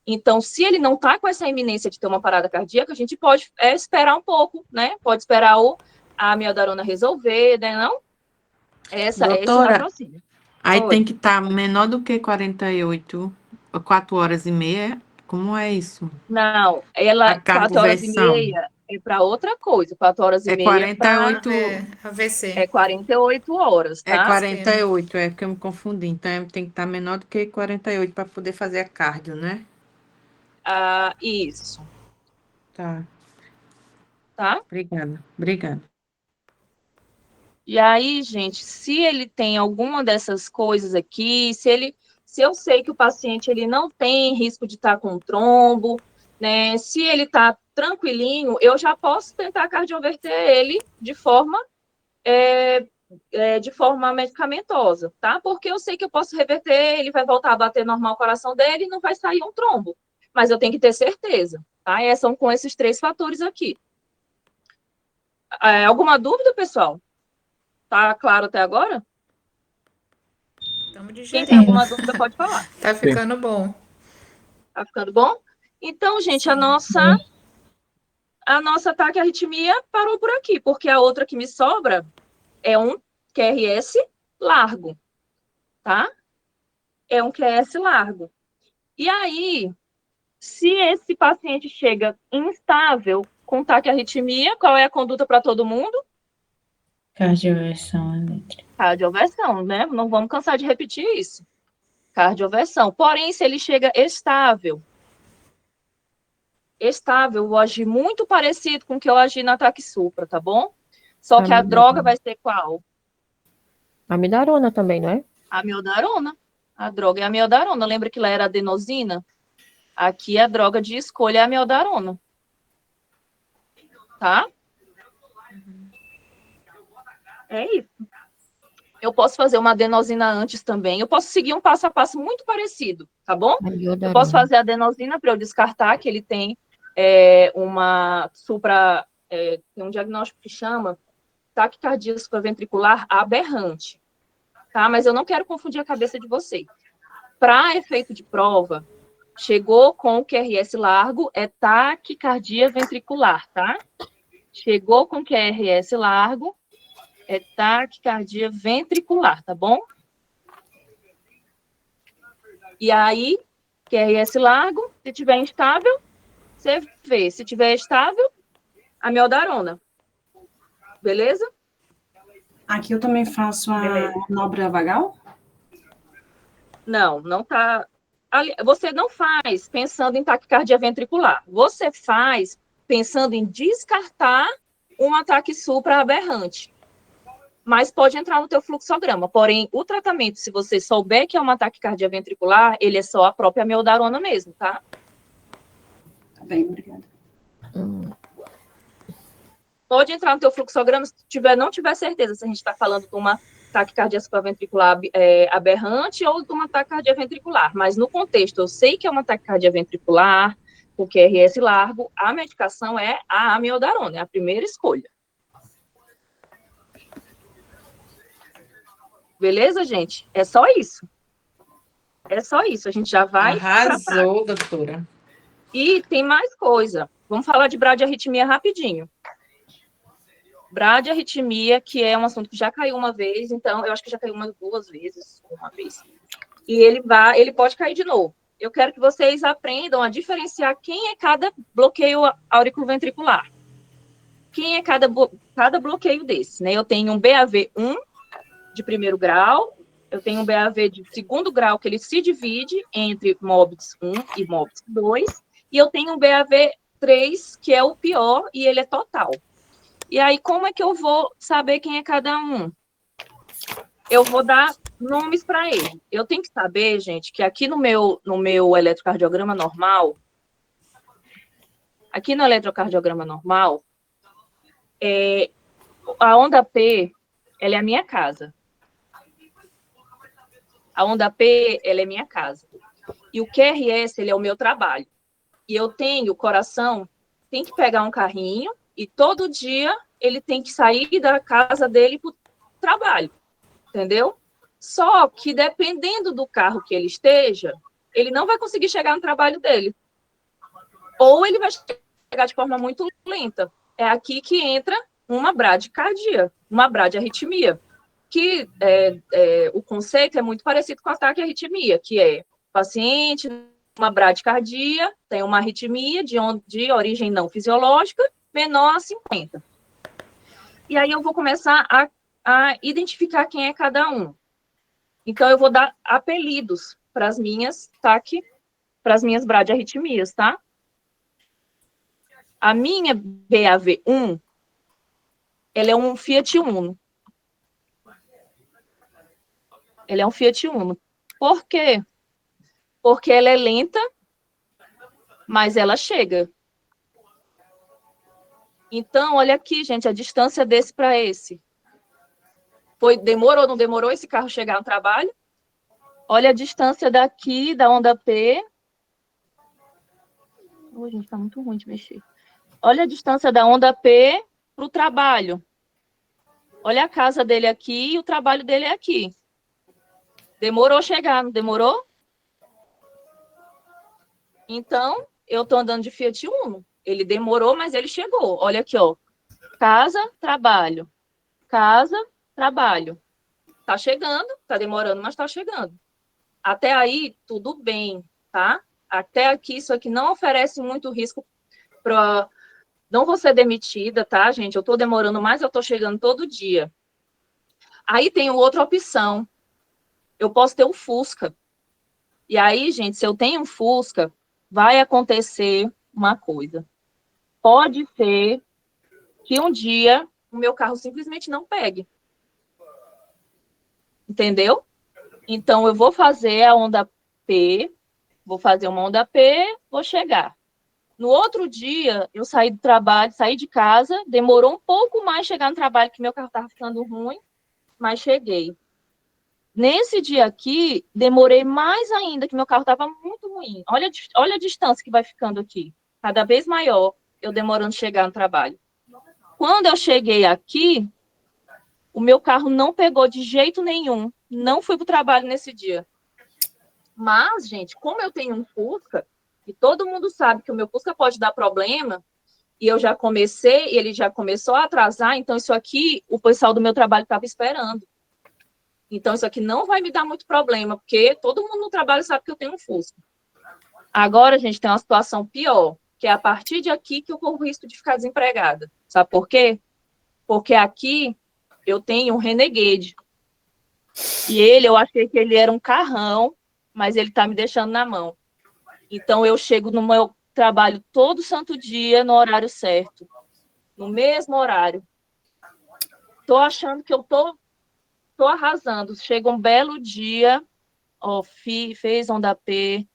Então, se ele não está com essa iminência de ter uma parada cardíaca, a gente pode esperar um pouco, né? Pode esperar a amiodarona resolver, né? Não? Esse raciocínio. Aí tem que estar menor do que 48, 4 horas e meia. Como é isso? Não, ela 4 horas e meia é para outra coisa. 4 horas e meia 48. AVC. É 48 horas, tá? É 48, é que eu me confundi. Então tem que estar menor do que 48 para poder fazer a cardio, né? Isso. Tá. Tá? Obrigada. E aí, gente, se ele tem alguma dessas coisas aqui, se eu sei que o paciente ele não tem risco de estar com trombo, né? Se ele está tranquilinho, eu já posso tentar cardioverter ele de forma medicamentosa, tá? Porque eu sei que eu posso reverter, ele vai voltar a bater normal o coração dele e não vai sair um trombo. Mas eu tenho que ter certeza, tá? E são com esses 3 fatores aqui. Alguma dúvida, pessoal? Tá claro até agora? Estamos digerindo. Quem tem alguma dúvida pode falar. Tá ficando bom. Tá ficando bom? Então, gente, a nossa taquiarritmia parou por aqui, porque a outra que me sobra é um QRS largo, tá? É um QRS largo. E aí, se esse paciente chega instável com taquiarritmia, qual é a conduta para todo mundo? Cardioversão elétrica. Cardioversão, né? Não vamos cansar de repetir isso. Cardioversão. Porém, se ele chega estável, eu vou agir muito parecido com o que eu agi na ataque supra, tá bom? Só que a droga vai ser qual? Amiodarona também, não é? Amiodarona. A droga é a amiodarona. Lembra que lá era adenosina? Aqui a droga de escolha é a amiodarona. Tá? É isso. Eu posso fazer uma adenosina antes também. Eu posso seguir um passo a passo muito parecido, tá bom? Eu posso fazer a adenosina para eu descartar que ele tem uma tem um diagnóstico que chama taquicardia supraventricular aberrante, tá? Mas eu não quero confundir a cabeça de vocês. Para efeito de prova, chegou com o QRS largo, é taquicardia ventricular, tá? Chegou com QRS largo, é taquicardia ventricular, tá bom? E aí, QRS largo, se tiver instável, você vê. Se tiver estável, amiodarona. Beleza? Aqui eu também faço a manobra vagal? Não tá. Você não faz pensando em taquicardia ventricular. Você faz pensando em descartar um ataque supra aberrante. Mas pode entrar no teu fluxograma. Porém, o tratamento, se você souber que é uma taquicardia ventricular, ele é só a própria amiodarona mesmo, tá? Tá bem, obrigada. Pode entrar no teu fluxograma se não tiver certeza se a gente está falando de uma taquicardia supraventricular aberrante ou de uma taquicardia ventricular. Mas no contexto, eu sei que é uma taquicardia ventricular, o QRS largo, a medicação é a amiodarona, é a primeira escolha. Beleza, gente? É só isso. É só isso. A gente já vai... Arrasou, doutora. E tem mais coisa. Vamos falar de bradiarritmia rapidinho. Bradiarritmia, que é um assunto que já caiu uma vez, então, eu acho que já caiu umas 2 vezes, uma vez. E ele pode cair de novo. Eu quero que vocês aprendam a diferenciar quem é cada bloqueio auriculoventricular. Quem é cada bloqueio desse, né? Eu tenho um BAV1 de primeiro grau, eu tenho um BAV de segundo grau, que ele se divide entre MOBITS 1 e MOBITS 2, e eu tenho um BAV3, que é o pior, e ele é total. E aí, como é que eu vou saber quem é cada um? Eu vou dar nomes para ele. Eu tenho que saber, gente, que aqui no meu eletrocardiograma normal, a onda P, ela é a minha casa. A onda P, ela é minha casa. E o QRS, ele é o meu trabalho. E eu tenho, o coração tem que pegar um carrinho e todo dia ele tem que sair da casa dele trabalho, entendeu? Só que dependendo do carro que ele esteja, ele não vai conseguir chegar no trabalho dele. Ou ele vai chegar de forma muito lenta. É aqui que entra uma bradicardia, uma bradiarritmia, que o conceito é muito parecido com ataque à arritmia, que é paciente, uma bradicardia, tem uma arritmia de origem não fisiológica, menor a 50. E aí eu vou começar a identificar quem é cada um. Então, eu vou dar apelidos para as minhas bradiarritmias, tá? A minha BAV1, ela é um Fiat Uno. Ela é um Fiat Uno. Por quê? Porque ela é lenta, mas ela chega. Então, olha aqui, gente, a distância desse para esse. Demorou, não demorou esse carro chegar no trabalho? Olha a distância daqui, da onda P. Gente, tá muito ruim de mexer. Olha a distância da onda P para o trabalho. Olha a casa dele aqui e o trabalho dele é aqui. Demorou chegar, não demorou? Então, eu estou andando de Fiat Uno. Ele demorou, mas ele chegou. Olha aqui, ó. Casa, trabalho. Casa, trabalho. Tá chegando, tá demorando, mas tá chegando. Até aí, tudo bem, tá? Até aqui, isso aqui não oferece muito risco para... Não vou ser demitida, tá, gente? Eu tô demorando, mas eu tô chegando todo dia. Aí tem outra opção. Eu posso ter um Fusca. E aí, gente, se eu tenho um Fusca, vai acontecer uma coisa. Pode ser que um dia o meu carro simplesmente não pegue. Entendeu? Então, eu vou fazer a onda P, vou fazer uma onda P, vou chegar. No outro dia, eu saí do trabalho, saí de casa, demorou um pouco mais chegar no trabalho, que meu carro estava ficando ruim, mas cheguei. Nesse dia aqui, demorei mais ainda, que meu carro estava muito ruim. Olha a distância que vai ficando aqui. Cada vez maior, eu demorando chegar no trabalho. Quando eu cheguei aqui, o meu carro não pegou de jeito nenhum. Não fui para o trabalho nesse dia. Mas, gente, como eu tenho um Fusca, e todo mundo sabe que o meu Fusca pode dar problema, e eu já comecei, ele já começou a atrasar, então isso aqui, o pessoal do meu trabalho estava esperando. Então, isso aqui não vai me dar muito problema, porque todo mundo no trabalho sabe que eu tenho um Fusca. Agora, gente, tem uma situação pior, que é a partir de aqui que eu corro o risco de ficar desempregada. Sabe por quê? Porque aqui eu tenho um Renegade. E eu achei que ele era um carrão, mas ele está me deixando na mão. Então, eu chego no meu trabalho todo santo dia, no horário certo. No mesmo horário. Estou achando que eu estou arrasando. Chega um belo dia, ó, fez onda P,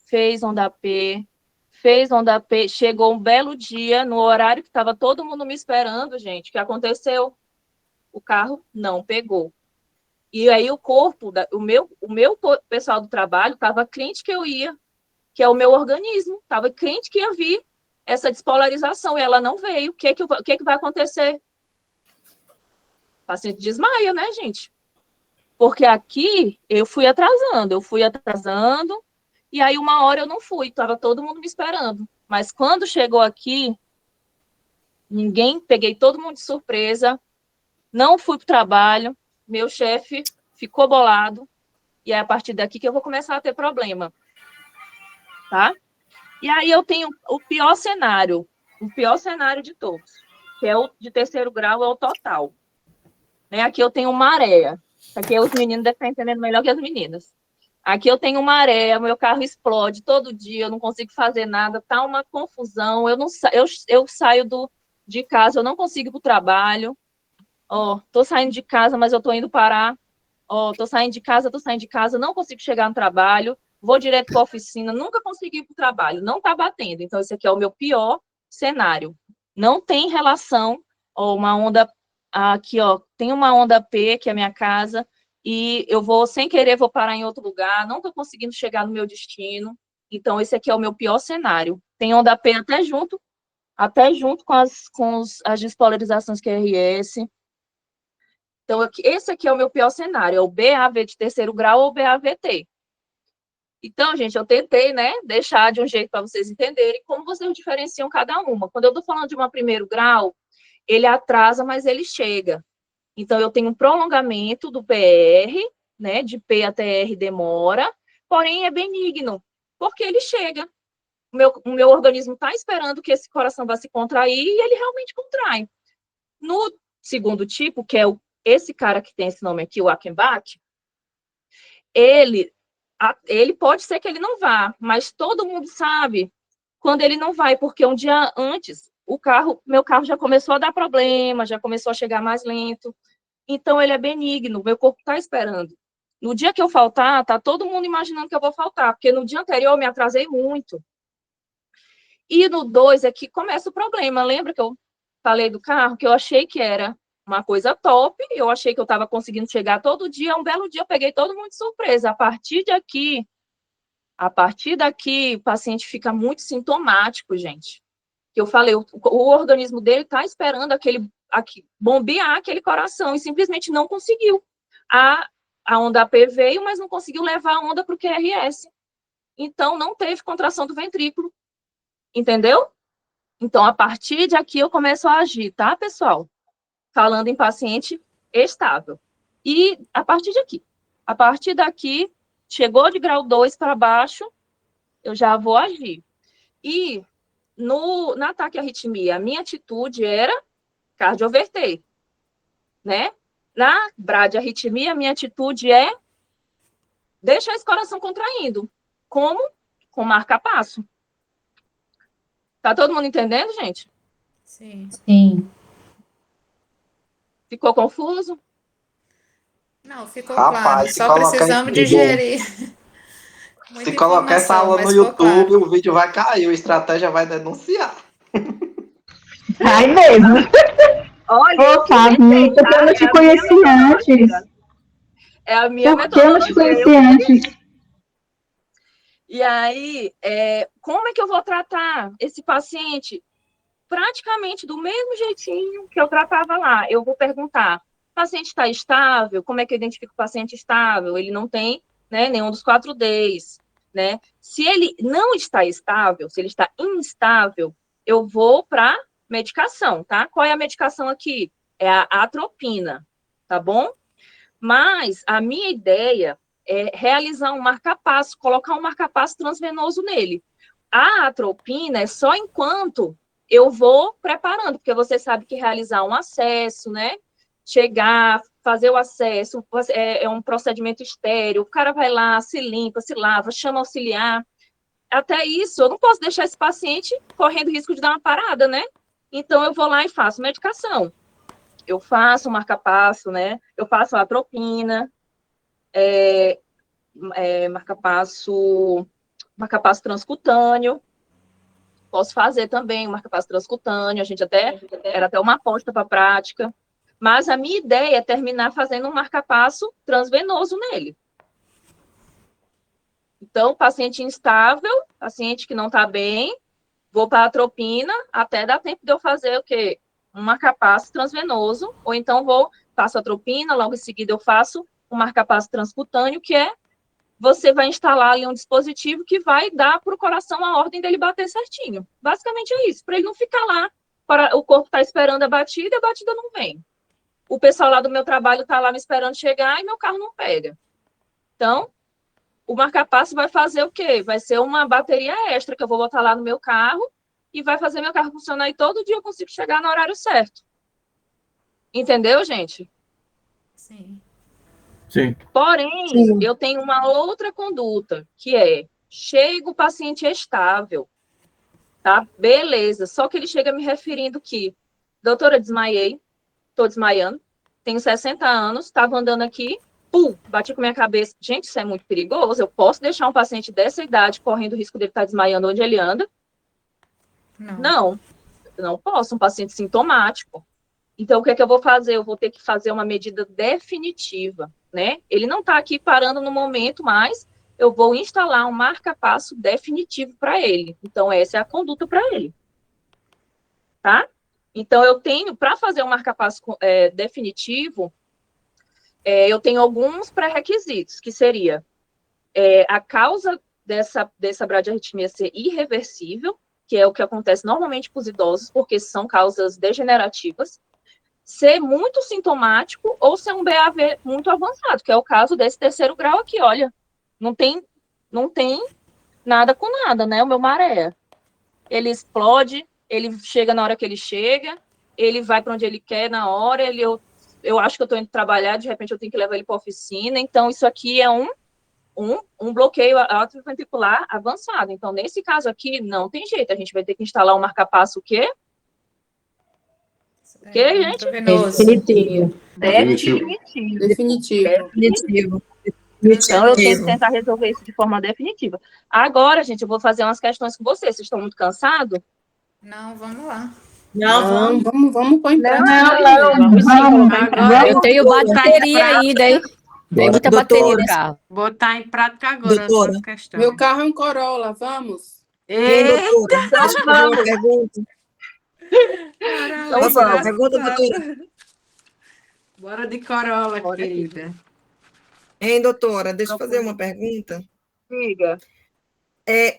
fez onda P, fez onda P. Chegou um belo dia, no horário que estava todo mundo me esperando, gente. O que aconteceu? O carro não pegou. E aí o corpo, o meu pessoal do trabalho estava crente que eu ia, que é o meu organismo, estava crente que ia vir essa despolarização, e ela não veio. O que vai acontecer? O paciente desmaia, né, gente? Porque aqui eu fui atrasando, e aí uma hora eu não fui, estava todo mundo me esperando. Mas quando chegou aqui, peguei todo mundo de surpresa, não fui para o trabalho, meu chefe ficou bolado, e é a partir daqui que eu vou começar a ter problema. Tá? E aí eu tenho o pior cenário de todos, que é o de terceiro grau, é o total. Né? Aqui eu tenho maré. Aqui os meninos devem estar entendendo melhor que as meninas. Aqui eu tenho maré, meu carro explode todo dia, eu não consigo fazer nada, tá uma confusão, eu saio de casa, eu não consigo ir para o trabalho. Tô saindo de casa, mas eu tô indo parar. Tô saindo de casa, não consigo chegar no trabalho, vou direto para a oficina, nunca consegui ir para o trabalho, não tá batendo. Então, esse aqui é o meu pior cenário. Não tem relação, uma onda aqui, tem uma onda P, que é a minha casa, e eu sem querer, vou parar em outro lugar, não estou conseguindo chegar no meu destino. Então, esse aqui é o meu pior cenário. Tem onda P até junto com as despolarizações QRS. Então, esse aqui é o meu pior cenário, é o BAV de terceiro grau ou BAVT. Então, gente, eu tentei, né, deixar de um jeito para vocês entenderem como vocês diferenciam cada uma. Quando eu estou falando de uma primeiro grau, ele atrasa, mas ele chega. Então, eu tenho um prolongamento do PR, né, de P até R demora, porém é benigno, porque ele chega. O meu organismo está esperando que esse coração vá se contrair e ele realmente contrai. No segundo tipo, que é esse cara que tem esse nome aqui, o Achenbach, ele pode ser que ele não vá, mas todo mundo sabe quando ele não vai, porque um dia antes, meu carro já começou a dar problema, já começou a chegar mais lento. Então, ele é benigno, meu corpo está esperando. No dia que eu faltar, tá todo mundo imaginando que eu vou faltar, porque no dia anterior eu me atrasei muito. E no 2 é que começa o problema. Lembra que eu falei do carro, que eu achei que era uma coisa top, eu achei que eu estava conseguindo chegar todo dia, um belo dia eu peguei todo mundo de surpresa. A partir daqui, o paciente fica muito sintomático, gente. Eu falei, o organismo dele está esperando bombear aquele coração e simplesmente não conseguiu. A onda AP veio, mas não conseguiu levar a onda para o QRS. Então, não teve contração do ventrículo. Entendeu? Então, a partir de aqui, eu começo a agir, tá, pessoal? Falando em paciente estável. E a partir daqui, chegou de grau 2 para baixo, eu já vou agir. E no ataque à arritmia, a minha atitude era cardioverter, né? Na bradiarritmia, a minha atitude é deixar esse coração contraindo. Como? Com marca-passo. Tá todo mundo entendendo, gente? Sim. Sim. Ficou confuso? Não, ficou Rapaz, claro. Só precisamos digerir. Se colocar essa aula no YouTube, o vídeo vai cair, o estratégia vai denunciar. Ai mesmo. Olha, ô, Fábio, porque eu não te conheci antes. É a minha metodologia. Porque eu não te conheci antes. E aí, como é que eu vou tratar esse paciente? Praticamente do mesmo jeitinho que eu tratava lá. Eu vou perguntar, o paciente está estável? Como é que eu identifico o paciente estável? Ele não tem, né, nenhum dos 4 Ds, né? Se ele não está estável, se ele está instável, eu vou para medicação, tá? Qual é a medicação aqui? É a atropina, tá bom? Mas a minha ideia é realizar um marca-passo, colocar um marca-passo transvenoso nele. A atropina é só enquanto eu vou preparando, porque você sabe que realizar um acesso, né? Chegar, fazer o acesso, é um procedimento estéril, o cara vai lá, se limpa, se lava, chama auxiliar. Até isso, eu não posso deixar esse paciente correndo risco de dar uma parada, né? Então, eu vou lá e faço medicação. Eu faço um marca-passo, né? Eu faço a atropina, marca-passo transcutâneo. Posso fazer também o marca-passo transcutâneo, era até uma aposta para a prática. Mas a minha ideia é terminar fazendo um marca-passo transvenoso nele. Então, paciente instável, paciente que não está bem, vou para a atropina, até dá tempo de eu fazer o quê? Um marca-passo transvenoso, ou então faço a atropina, logo em seguida eu faço um marca-passo transcutâneo, que você vai instalar ali um dispositivo que vai dar para o coração a ordem dele bater certinho. Basicamente é isso, para ele não ficar lá, o corpo está esperando a batida não vem. O pessoal lá do meu trabalho está lá me esperando chegar e meu carro não pega. Então, o marca-passo vai fazer o quê? Vai ser uma bateria extra que eu vou botar lá no meu carro e vai fazer meu carro funcionar e todo dia eu consigo chegar no horário certo. Entendeu, gente? Sim. Sim. Porém, eu tenho uma outra conduta, que chega o paciente estável, tá? Beleza, só que ele chega me referindo que, doutora, desmaiei, tô desmaiando, tenho 60 anos, estava andando aqui, bati com minha cabeça. Gente, isso é muito perigoso, eu posso deixar um paciente dessa idade correndo o risco dele estar desmaiando onde ele anda? Não posso, um paciente sintomático. Então, o que é que eu vou fazer? Eu vou ter que fazer uma medida definitiva, né? Ele não está aqui parando no momento, mas eu vou instalar um marca-passo definitivo para ele. Então, essa é a conduta para ele. Tá? Então, eu tenho, para fazer um marca-passo definitivo, eu tenho alguns pré-requisitos, que seria a causa dessa bradiarritmia ser irreversível, que é o que acontece normalmente com os idosos, porque são causas degenerativas, ser muito sintomático ou ser um BAV muito avançado, que é o caso desse terceiro grau aqui, olha, não tem nada com nada, né, o meu maré. Ele explode, ele chega na hora que ele chega, ele vai para onde ele quer na hora, eu acho que eu estou indo trabalhar, de repente eu tenho que levar ele para a oficina, então isso aqui é um bloqueio atrioventricular avançado. Então, nesse caso aqui, não tem jeito, a gente vai ter que instalar um marca-passo o quê? O quê, gente? Definitivo. Definitivo. Então, eu tenho que tentar resolver isso de forma definitiva. Agora, gente, eu vou fazer umas questões com vocês. Vocês estão muito cansados? Não, vamos lá. Não, vamos pôr em prática. Vamos sim, colocar em prática. Eu tenho bateria ainda, hein? Tem muita bateria no carro. Botar em prática agora essa questão. Meu carro é um Corolla, vamos? Eita! Deixa eu fazer uma pergunta. Posso fazer uma pergunta, doutora? Bora de Corolla, querida. Hein, doutora, deixa eu fazer uma pergunta. Diga.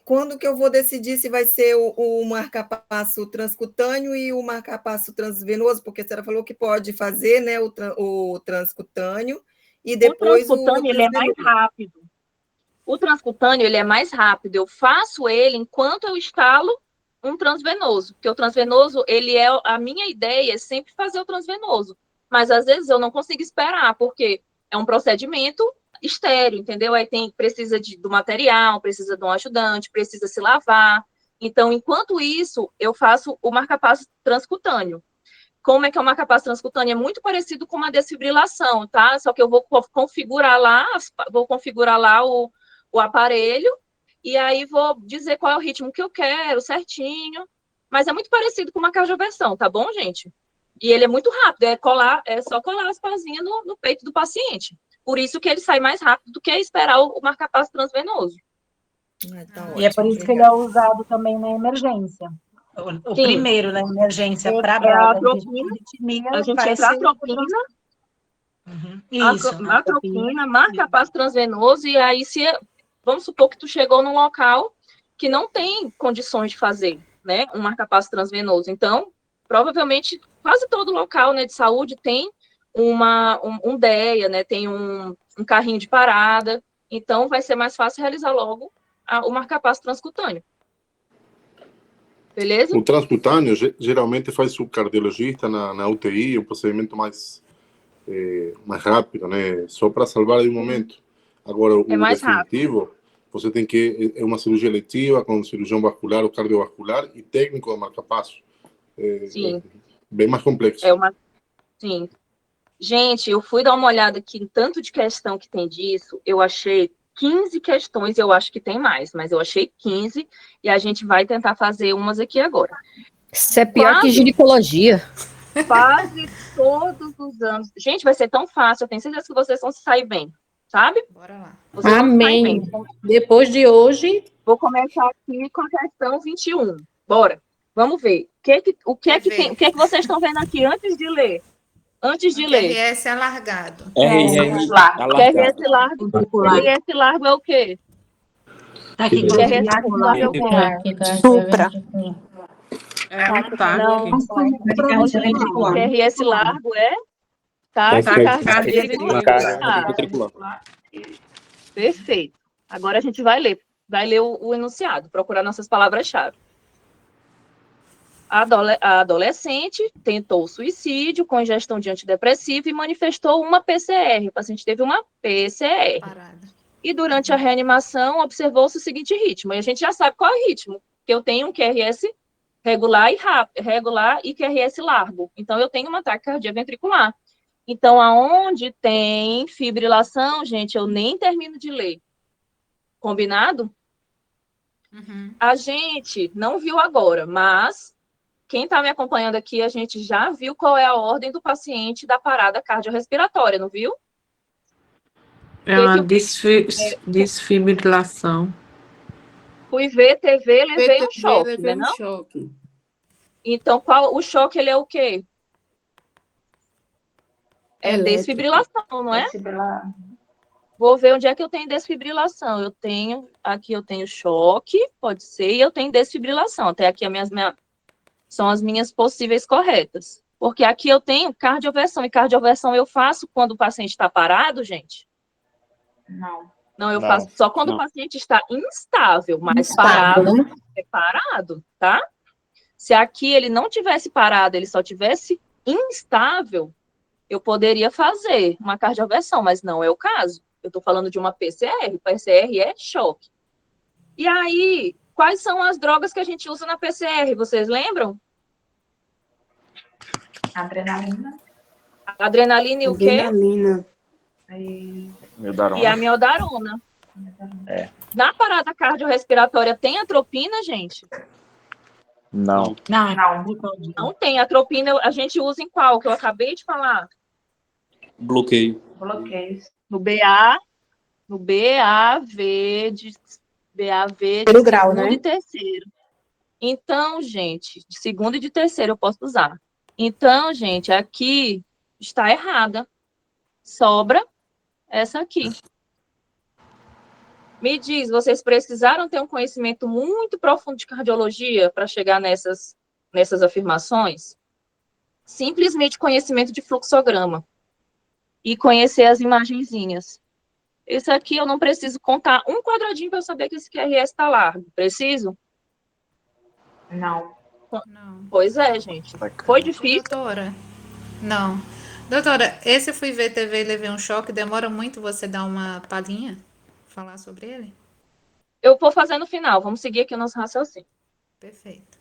Quando que eu vou decidir se vai ser o marca-passo transcutâneo e o marca-passo transvenoso? Porque a senhora falou que pode fazer, né, o transcutâneo e depois o transcutâneo, ele é mais rápido. O transcutâneo, ele é mais rápido. Eu faço ele enquanto eu instalo um transvenoso. Porque o transvenoso, a minha ideia é sempre fazer o transvenoso. Mas, às vezes, eu não consigo esperar, porque é um procedimento estéreo, entendeu? Aí precisa do material, precisa de um ajudante, precisa se lavar. Então, enquanto isso, eu faço o marca-passo transcutâneo. Como é que é o marca-passo transcutâneo? É muito parecido com uma desfibrilação, tá? Só que eu vou configurar lá o aparelho e aí vou dizer qual é o ritmo que eu quero, certinho. Mas é muito parecido com uma cardioversão, tá bom, gente? E ele é muito rápido, é só colar as pazinhas no peito do paciente. Por isso que ele sai mais rápido do que esperar o marca-passo transvenoso. E é por isso que ele é usado também na emergência. O primeiro na emergência para a atropina, a gente entra a atropina, a atropina, marca-passo transvenoso, e aí vamos supor que tu chegou num local que não tem condições de fazer, né, um marca-passo transvenoso. Então, provavelmente, quase todo local, né, de saúde tem um DEA, né, tem um carrinho de parada, então vai ser mais fácil realizar logo o marca-passo transcutâneo. Beleza? O transcutâneo geralmente faz o cardiologista na UTI, um procedimento mais rápido, né? Só para salvar aí um momento. Agora, o definitivo, rápido. Você tem que... É uma cirurgia eletiva com cirurgião vascular ou cardiovascular e técnico de marca-passo. Sim. Bem mais complexo. Sim. Gente, eu fui dar uma olhada aqui em tanto de questão que tem disso, eu achei 15 questões, eu acho que tem mais, mas eu achei 15 e a gente vai tentar fazer umas aqui agora. Isso é pior que ginecologia. Quase todos os anos. Gente, vai ser tão fácil, eu tenho certeza que vocês vão se sair bem, sabe? Bora lá. Vocês Amém. Depois de hoje... Vou começar aqui com a questão 21. Bora, vamos ver. O que é que vocês estão vendo aqui antes de ler? QRS alargado. QRS largo. QRS largo é o quê? QRS largo é o quê? Supra. QRS largo é taquicardia ventricular. Perfeito. Agora a gente vai ler o enunciado, procurar nossas palavras-chave. A adolescente tentou suicídio com ingestão de antidepressivo e manifestou uma PCR. O paciente teve uma PCR. Parada. E durante a reanimação observou-se o seguinte ritmo. E a gente já sabe qual é o ritmo. Que eu tenho um QRS regular e QRS largo. Então, eu tenho uma taquicardia ventricular. Então, aonde tem fibrilação, gente, eu nem termino de ler. Combinado? Uhum. A gente não viu agora, mas... Quem está me acompanhando aqui, a gente já viu qual é a ordem do paciente da parada cardiorrespiratória, não viu? É uma desfibrilação. Fui ver TV, levei um choque, né, não? Então, o choque, ele é o quê? É desfibrilação, não é? Vou ver onde é que eu tenho desfibrilação. Aqui eu tenho choque, pode ser, e eu tenho desfibrilação. Até aqui são as minhas possíveis corretas. Porque aqui eu tenho cardioversão, e cardioversão eu faço quando o paciente está parado, gente? Não, eu faço só quando o paciente está instável, mas parado é parado, tá? Se aqui ele não tivesse parado, ele só tivesse instável, eu poderia fazer uma cardioversão, mas não é o caso. Eu estou falando de uma PCR, PCR é choque. E aí, quais são as drogas que a gente usa na PCR? Vocês lembram? Adrenalina. Adrenalina e o quê? Adrenalina. E a miodarona. Na parada cardiorrespiratória tem atropina, gente? Não. Não tem. Atropina a gente usa em qual? Que eu acabei de falar. Bloqueio. No BA, no BAV de Pelo grau, segundo né? e terceiro. Então, gente, de segundo e de terceiro eu posso usar. Então, gente, aqui está errada. Sobra essa aqui. Me diz, vocês precisaram ter um conhecimento muito profundo de cardiologia para chegar nessas afirmações? Simplesmente conhecimento de fluxograma. E conhecer as imagenzinhas. Esse aqui eu não preciso contar um quadradinho para eu saber que esse QRS está largo. Preciso? Não. Pois é, gente. Foi difícil? Doutora, não. Doutora, esse Fui Ver TV e Levei um Choque, demora muito você dar uma palhinha? Falar sobre ele? Eu vou fazer no final. Vamos seguir aqui o nosso raciocínio. Perfeito.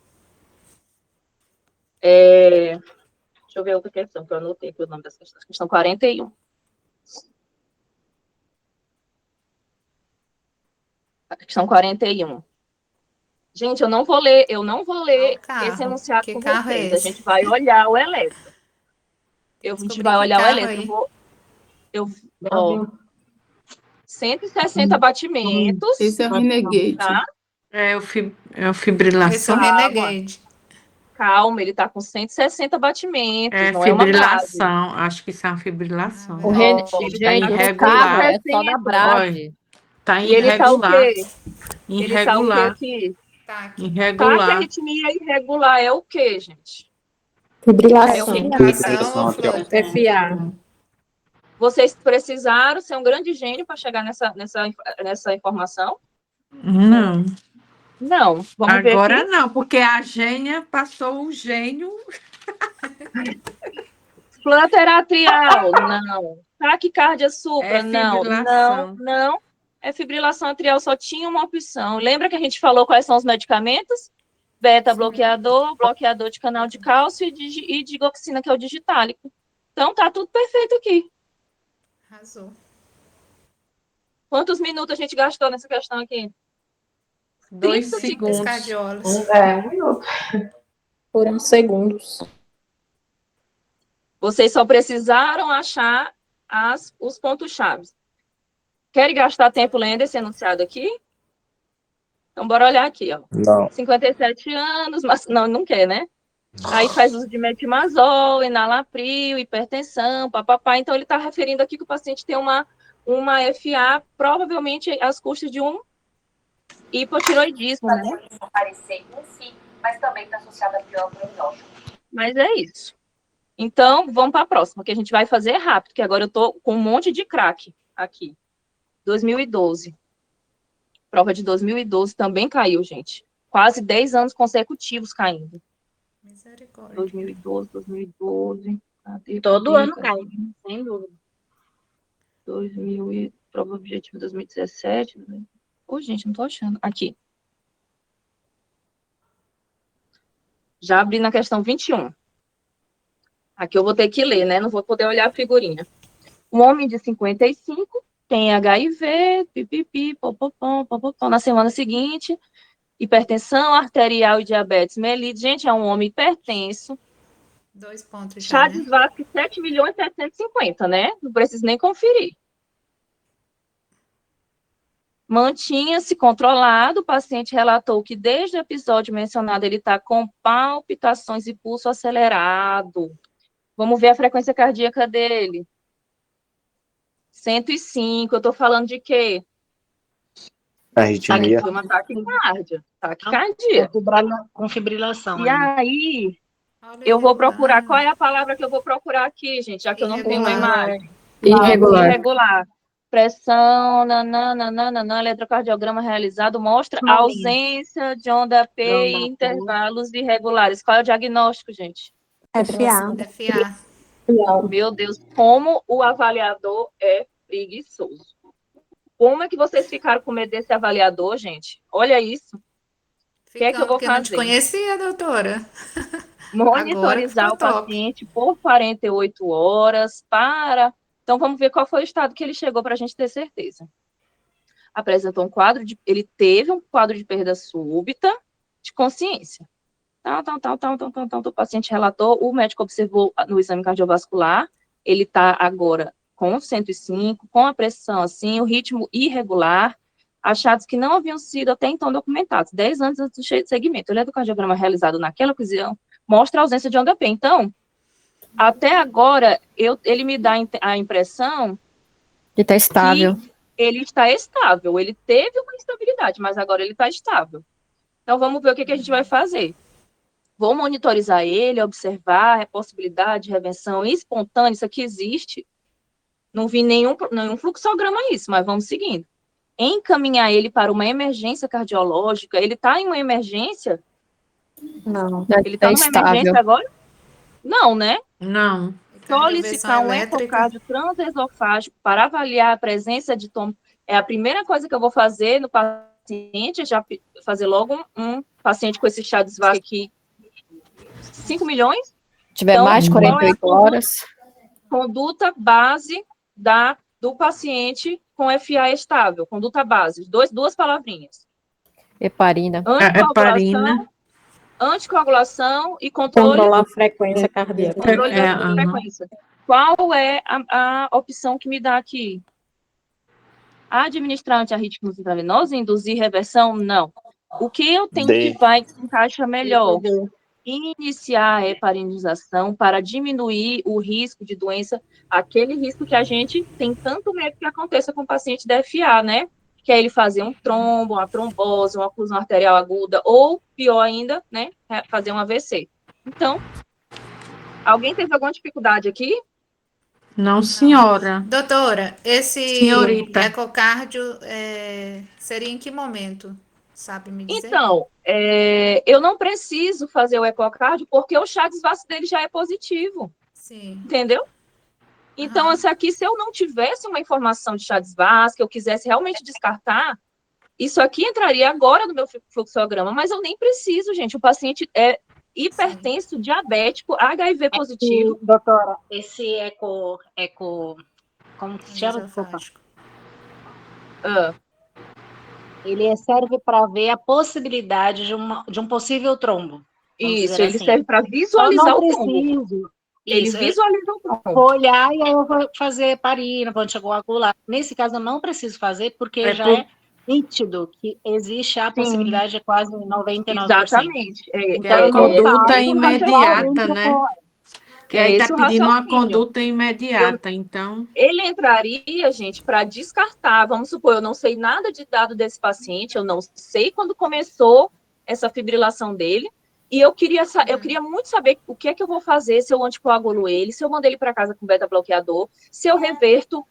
Deixa eu ver outra questão, que eu anotei aqui o nome dessa questão. Questão 41. A questão 41. Gente, eu não vou ler esse enunciado com vocês. A gente vai olhar o eletro. A gente vai olhar o eletro. 160 batimentos. Esse é o Renegade. Tá? É o fibrilação. Esse é o Renegade. Calma, ele tá com 160 batimentos, É não é uma base. fibrilação. Acho que isso é uma fibrilação. Ele tá irregular. É só da brase. Tá E ele tá o irregular. quê? Ele tá o quê aqui? Irregular. Taquiarritmia irregular é o quê, gente? Fibrilação. FA. Vocês precisaram ser um grande gênio para chegar nessa informação? Não. Não. Vamos ver Agora aqui. não, porque a gênia passou o gênio. Flutter atrial, não. Taquicardia supra, não. É fibrilação atrial, só tinha uma opção. Lembra que a gente falou quais são os medicamentos? Beta-bloqueador, bloqueador de canal de cálcio e digoxina, que é o digitálico. Então, tá tudo perfeito aqui. Arrasou. Quantos minutos a gente gastou nessa questão aqui? 2 segundos. Um minuto. Foram segundos. Vocês só precisaram achar os pontos-chave. Querem gastar tempo lendo esse enunciado aqui? Então, bora olhar aqui, ó. Não. 57 anos, mas não quer, né? Aí faz uso de metimazol, enalapril, hipertensão, papapá. Então, ele está referindo aqui que o paciente tem uma FA, provavelmente às custas de um hipotiroidismo, né? Parecer um sim, mas também está associado a pior prognóstico. Mas é isso. Então, vamos para a próxima, que a gente vai fazer rápido, que agora eu estou com um monte de craque aqui. 2012. Prova de 2012 também caiu, gente. Quase 10 anos consecutivos caindo. Misericórdia. 2012. Todo ano cai, sem dúvida. Prova objetiva 2017. Gente, não tô achando. Aqui. Já abri na questão 21. Aqui eu vou ter que ler, né? Não vou poder olhar a figurinha. Um homem de 55 tem HIV, pipipi, popopom, na semana seguinte, hipertensão arterial e diabetes mellitus. Gente, é um homem hipertenso. 2 pontos. Chades Vasque, 7.750.000, né? Não preciso nem conferir. Mantinha-se controlado, o paciente relatou que desde o episódio mencionado ele está com palpitações e pulso acelerado. Vamos ver a frequência cardíaca dele. 105, eu estou falando de quê? Arritmia. Foi uma taquicardia. Taquicardia. Com fibrilação. E aí, eu vou procurar, qual é a palavra que eu vou procurar aqui, gente, já que eu não tenho uma imagem? Irregular. Pressão, eletrocardiograma realizado mostra a ausência de onda P e intervalos irregulares. Qual é o diagnóstico, gente? FA. Meu Deus, como o avaliador é preguiçoso. Como é que vocês ficaram com medo desse avaliador, gente? Olha isso. O que é que eu vou fazer? Eu não te conhecia, doutora. Monitorizar o paciente por 48 horas para... Então, vamos ver qual foi o estado que ele chegou para a gente ter certeza. Apresentou um quadro de... Ele teve um quadro de perda súbita de consciência. O paciente relatou, o médico observou no exame cardiovascular, ele está agora com 105, com a pressão assim, o ritmo irregular, achados que não haviam sido até então documentados, 10 anos antes do segmento. O eletrocardiograma realizado naquela ocasião mostra a ausência de onda P. Então, até agora, ele me dá a impressão que está estável. Ele está estável, ele teve uma instabilidade, mas agora ele está estável. Então, vamos ver o que a gente vai fazer. Vou monitorizar ele, observar a possibilidade de revenção espontânea, isso aqui existe. Não vi nenhum fluxograma isso, mas vamos seguindo. Encaminhar ele para uma emergência cardiológica, ele está em uma emergência? Não. Ele está numa emergência agora? Não, né? Não. Solicitar um ecocardio transesofágico para avaliar a presença de tom. É a primeira coisa que eu vou fazer no paciente, já fazer logo um paciente com esse chá de Vasco aqui. 5 milhões? Se tiver então, mais de 48 horas. Conduta base do paciente com FA estável. Conduta base. Duas palavrinhas. Heparina. Anticoagulação e controle. Controlar a frequência cardíaca. Controle da frequência. Qual é a opção que me dá aqui? Administrar antiarrítmicos intravenosos e induzir reversão? Não. O que eu tenho que vai que se encaixa melhor? Iniciar a heparinização para diminuir o risco de doença, aquele risco que a gente tem tanto medo que aconteça com o paciente da FA, né? Que é ele fazer um trombo, uma trombose, uma oclusão arterial aguda, ou, pior ainda, né? Fazer um AVC. Então, alguém teve alguma dificuldade aqui? Não, senhora. Doutora, esse ecocardio seria em que momento? Sabe me dizer? Então, eu não preciso fazer o ecocardio porque o chá de Vasco dele já é positivo. Sim. Entendeu? Então, esse aqui, se eu não tivesse uma informação de chá de Vasco, que eu quisesse realmente descartar, isso aqui entraria agora no meu fluxograma, mas eu nem preciso, gente. O paciente é hipertenso, diabético, HIV positivo. Doutora, esse eco como que se chama? Ele serve para ver a possibilidade de um possível trombo. Isso, ele serve para visualizar o trombo. Ele visualiza o trombo. Vou olhar e aí eu vou fazer heparina, vou anticoagular. Nesse caso, eu não preciso fazer, porque é nítido que existe a possibilidade de quase 99%. Exatamente. Então, a conduta imediata, né? Que aí está pedindo uma conduta imediata, então... Ele entraria, gente, para descartar. Vamos supor, eu não sei nada de dado desse paciente, eu não sei quando começou essa fibrilação dele, e eu queria muito saber o que é que eu vou fazer se eu anticoagulo ele, se eu mando ele para casa com beta-bloqueador, se eu reverto,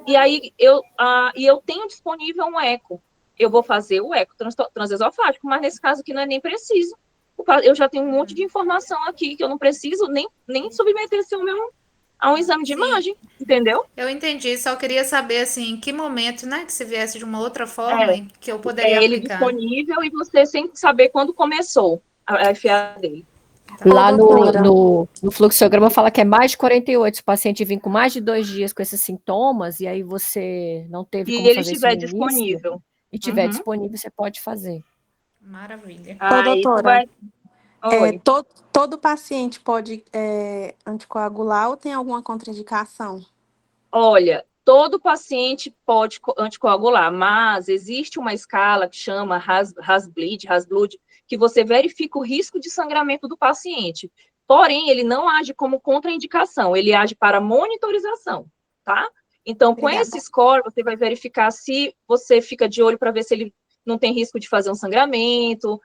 e aí eu tenho disponível um eco. Eu vou fazer o eco transesofágico, mas nesse caso aqui não é nem preciso. Eu já tenho um monte de informação aqui que eu não preciso nem submeter esse homem a um exame de imagem, entendeu? Eu entendi, só queria saber, assim, em que momento, né, que se viesse de uma outra forma que eu poderia ele aplicar. Disponível e você sem saber quando começou a FA dele. Lá no fluxograma fala que é mais de 48, se o paciente vir com mais de 2 dias com esses sintomas, e aí você não teve como fazer isso. E ele estiver disponível. E estiver disponível, você pode fazer. Maravilha. Ô, doutora, todo paciente pode anticoagular ou tem alguma contraindicação? Olha, todo paciente pode anticoagular, mas existe uma escala que chama Hasblood, que você verifica o risco de sangramento do paciente. Porém, ele não age como contraindicação, ele age para monitorização, tá? Então, com esse score, você vai verificar se você fica de olho para ver se ele não tem risco de fazer um sangramento,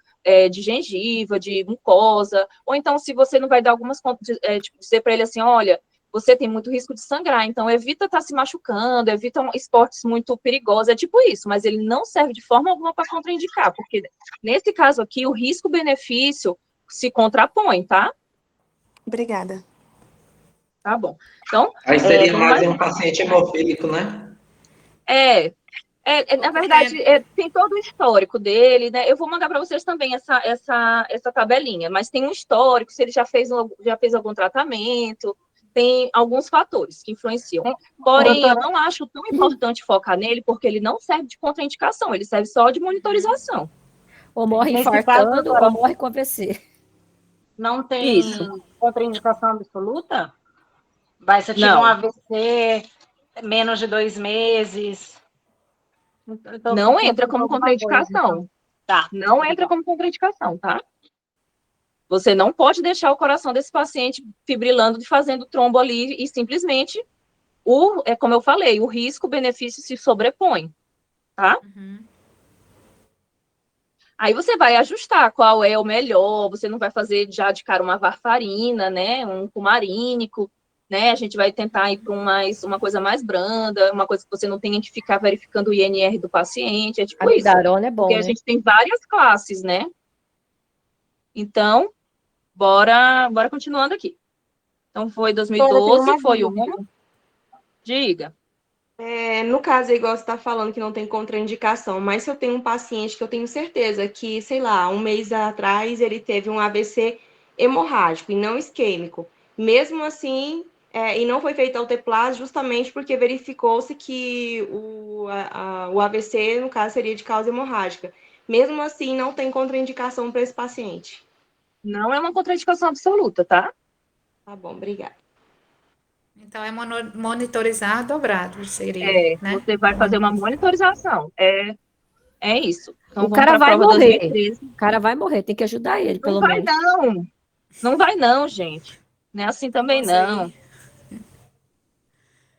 de gengiva, de mucosa, ou então se você não vai dar algumas contas, tipo, dizer para ele assim, olha, você tem muito risco de sangrar, então evita estar se machucando, evita esportes muito perigosos, é tipo isso, mas ele não serve de forma alguma para contraindicar, porque nesse caso aqui, o risco-benefício se contrapõe, tá? Obrigada. Tá bom. Então, Aí seria mais um paciente hemofílico, né? Na verdade, tem todo o histórico dele, né? Eu vou mandar para vocês também essa tabelinha, mas tem um histórico, se ele já fez algum tratamento, tem alguns fatores que influenciam. Porém, eu não acho tão importante focar nele, porque ele não serve de contraindicação, ele serve só de monitorização. Ou morre infartando, ou morre com AVC. Não tem contraindicação absoluta? Vai, se eu tiver um AVC, menos de 2 meses... Não entra como contraindicação. Tá. Não entra como contraindicação, tá? Você não pode deixar o coração desse paciente fibrilando e fazendo trombo ali e simplesmente, como eu falei, o risco-benefício se sobrepõe, tá? Aí você vai ajustar qual é o melhor, você não vai fazer já de cara uma varfarina, né? Um cumarínico, né? A gente vai tentar ir para uma coisa mais branda, uma coisa que você não tenha que ficar verificando o INR do paciente, é tipo isso. Amidarona é bom, porque né? a gente tem várias classes, né? Então, bora continuando aqui. Então, foi 2012, foi o... Diga. No caso, é igual você está falando que não tem contraindicação, mas se eu tenho um paciente que eu tenho certeza que, sei lá, um mês atrás ele teve um AVC hemorrágico e não isquêmico, mesmo assim, e não foi feita a alteplase justamente porque verificou-se que o AVC, no caso, seria de causa hemorrágica. Mesmo assim, não tem contraindicação para esse paciente. Não é uma contraindicação absoluta, tá? Tá bom, obrigada. Então, é monitorizar dobrado, seria, né? Você vai fazer uma monitorização. É isso. Então, o cara vai morrer. 2013. O cara vai morrer, tem que ajudar ele, pelo menos. Não vai não, gente. Não é assim também, não.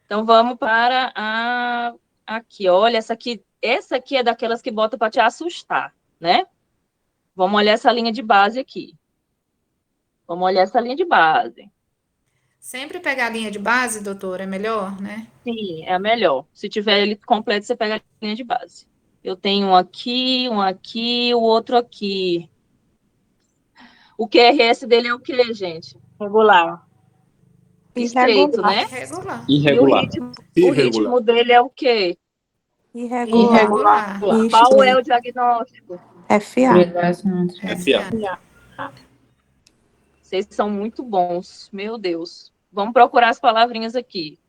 Então, vamos para aqui. Olha, essa aqui é daquelas que botam para te assustar, né? Vamos olhar essa linha de base aqui. Vamos olhar essa linha de base. Sempre pegar a linha de base, doutor, é melhor, né? Sim, é a melhor. Se tiver ele completo, você pega a linha de base. Eu tenho um aqui, o outro aqui. O QRS dele é o quê, gente? Regular. Estreito, né? Irregular. Irregular. E o ritmo dele é o quê? Irregular. Qual é o diagnóstico? FA. Vocês são muito bons, meu Deus. Vamos procurar as palavrinhas aqui.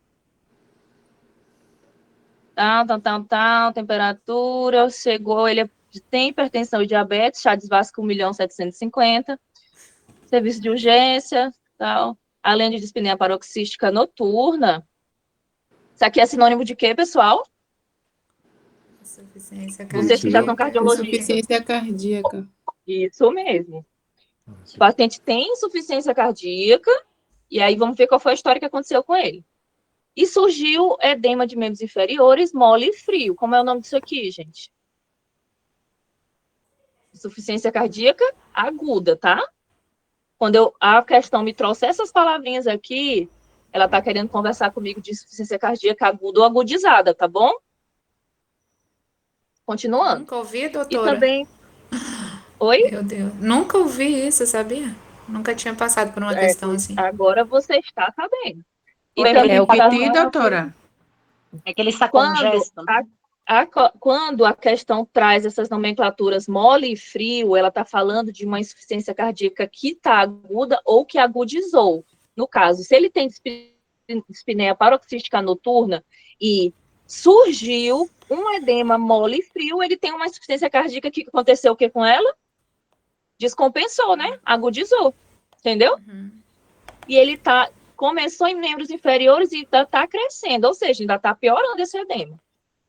Temperatura, chegou, ele tem hipertensão e diabetes, Chagas Vasco 1.750.000, serviço de urgência, tal. Além de dispneia paroxística noturna. Isso aqui é sinônimo de quê, pessoal? Insuficiência cardíaca. Vocês que já são cardiologistas. Insuficiência cardíaca. Isso mesmo. O paciente tem insuficiência cardíaca, e aí vamos ver qual foi a história que aconteceu com ele. E surgiu edema de membros inferiores, mole e frio. Como é o nome disso aqui, gente? Insuficiência cardíaca aguda, tá? Quando a questão me trouxe essas palavrinhas aqui, ela tá querendo conversar comigo de insuficiência cardíaca aguda ou agudizada, tá bom? Continuando. Nunca ouvi, doutora. E também... Oi? Meu Deus. Nunca ouvi isso, sabia? Nunca tinha passado por uma questão assim. Agora você está sabendo. E é o PT, doutora? É que ele está congesto. Quando a questão traz essas nomenclaturas mole e frio, ela está falando de uma insuficiência cardíaca que está aguda ou que agudizou. No caso, se ele tem dispneia paroxística noturna e surgiu um edema mole e frio, ele tem uma insuficiência cardíaca que aconteceu o que com ela? Descompensou, né? Agudizou. Entendeu? E ele começou em membros inferiores e está crescendo, ou seja, ainda está piorando esse edema.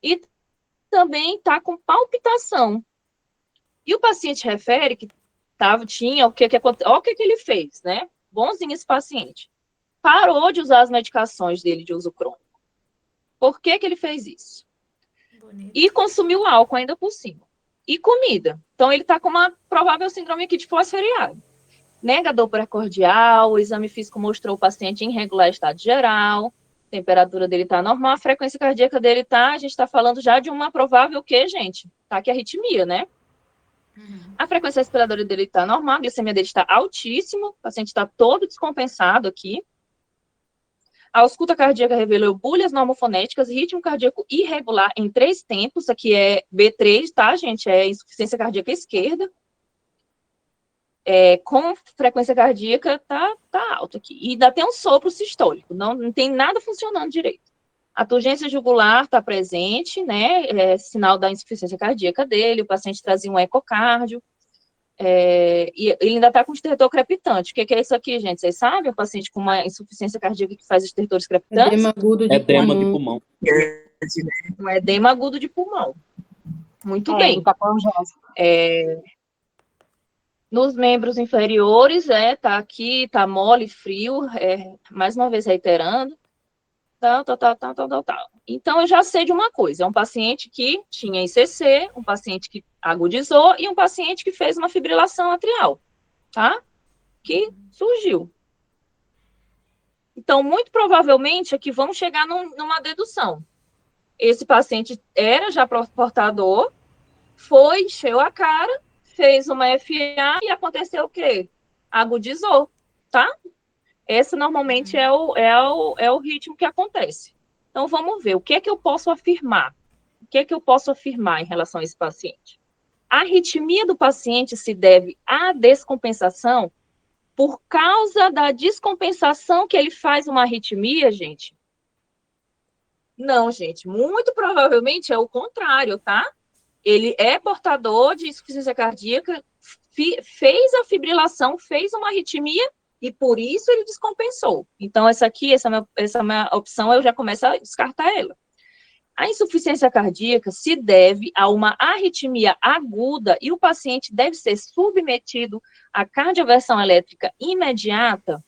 E também está com palpitação. E o paciente refere que tinha o que ele fez, né? bonzinho esse paciente. Parou de usar as medicações dele de uso crônico. Por que que ele fez isso? E consumiu álcool ainda por cima. E comida. Então, ele está com uma provável síndrome aqui de fosforiado. Negador precordial, o exame físico mostrou o paciente em regular estado geral, a temperatura dele está normal, a frequência cardíaca dele está, a gente está falando já de uma provável que, gente? Tá aqui a arritmia, né? A frequência respiratória dele está normal, a glicemia dele está altíssima, o paciente está todo descompensado aqui. A ausculta cardíaca revelou bulhas normofonéticas, ritmo cardíaco irregular em 3 tempos, aqui é B3, tá, gente? É insuficiência cardíaca esquerda. Com frequência cardíaca tá alto aqui. E ainda tem um sopro sistólico, não tem nada funcionando direito. A turgência jugular está presente, né? Sinal da insuficiência cardíaca dele, o paciente trazia um ecocardio. E ele ainda está com estertor crepitante. O que é isso aqui, gente? Vocês sabem? O paciente com uma insuficiência cardíaca que faz estertores crepitantes? Edema agudo de pulmão. Um edema agudo de pulmão. Muito bem. Nos membros inferiores, tá aqui, tá mole, frio, mais uma vez reiterando. Tal. Então, eu já sei de uma coisa, é um paciente que tinha ICC, um paciente que agudizou e um paciente que fez uma fibrilação atrial, tá? Que surgiu. Então, muito provavelmente, aqui vamos chegar numa dedução. Esse paciente era já portador, encheu a cara, fez uma FA e aconteceu o quê? Agudizou, tá? Esse normalmente é o ritmo que acontece. Então, vamos ver, o que é que eu posso afirmar? O que é que eu posso afirmar em relação a esse paciente? A arritmia do paciente se deve à descompensação por causa da descompensação que ele faz uma arritmia, gente? Não, gente, muito provavelmente é o contrário, tá? Ele é portador de insuficiência cardíaca, fez a fibrilação, fez uma arritmia, e por isso ele descompensou. Então, essa minha opção, eu já começo a descartar ela. A insuficiência cardíaca se deve a uma arritmia aguda e o paciente deve ser submetido à cardioversão elétrica imediata.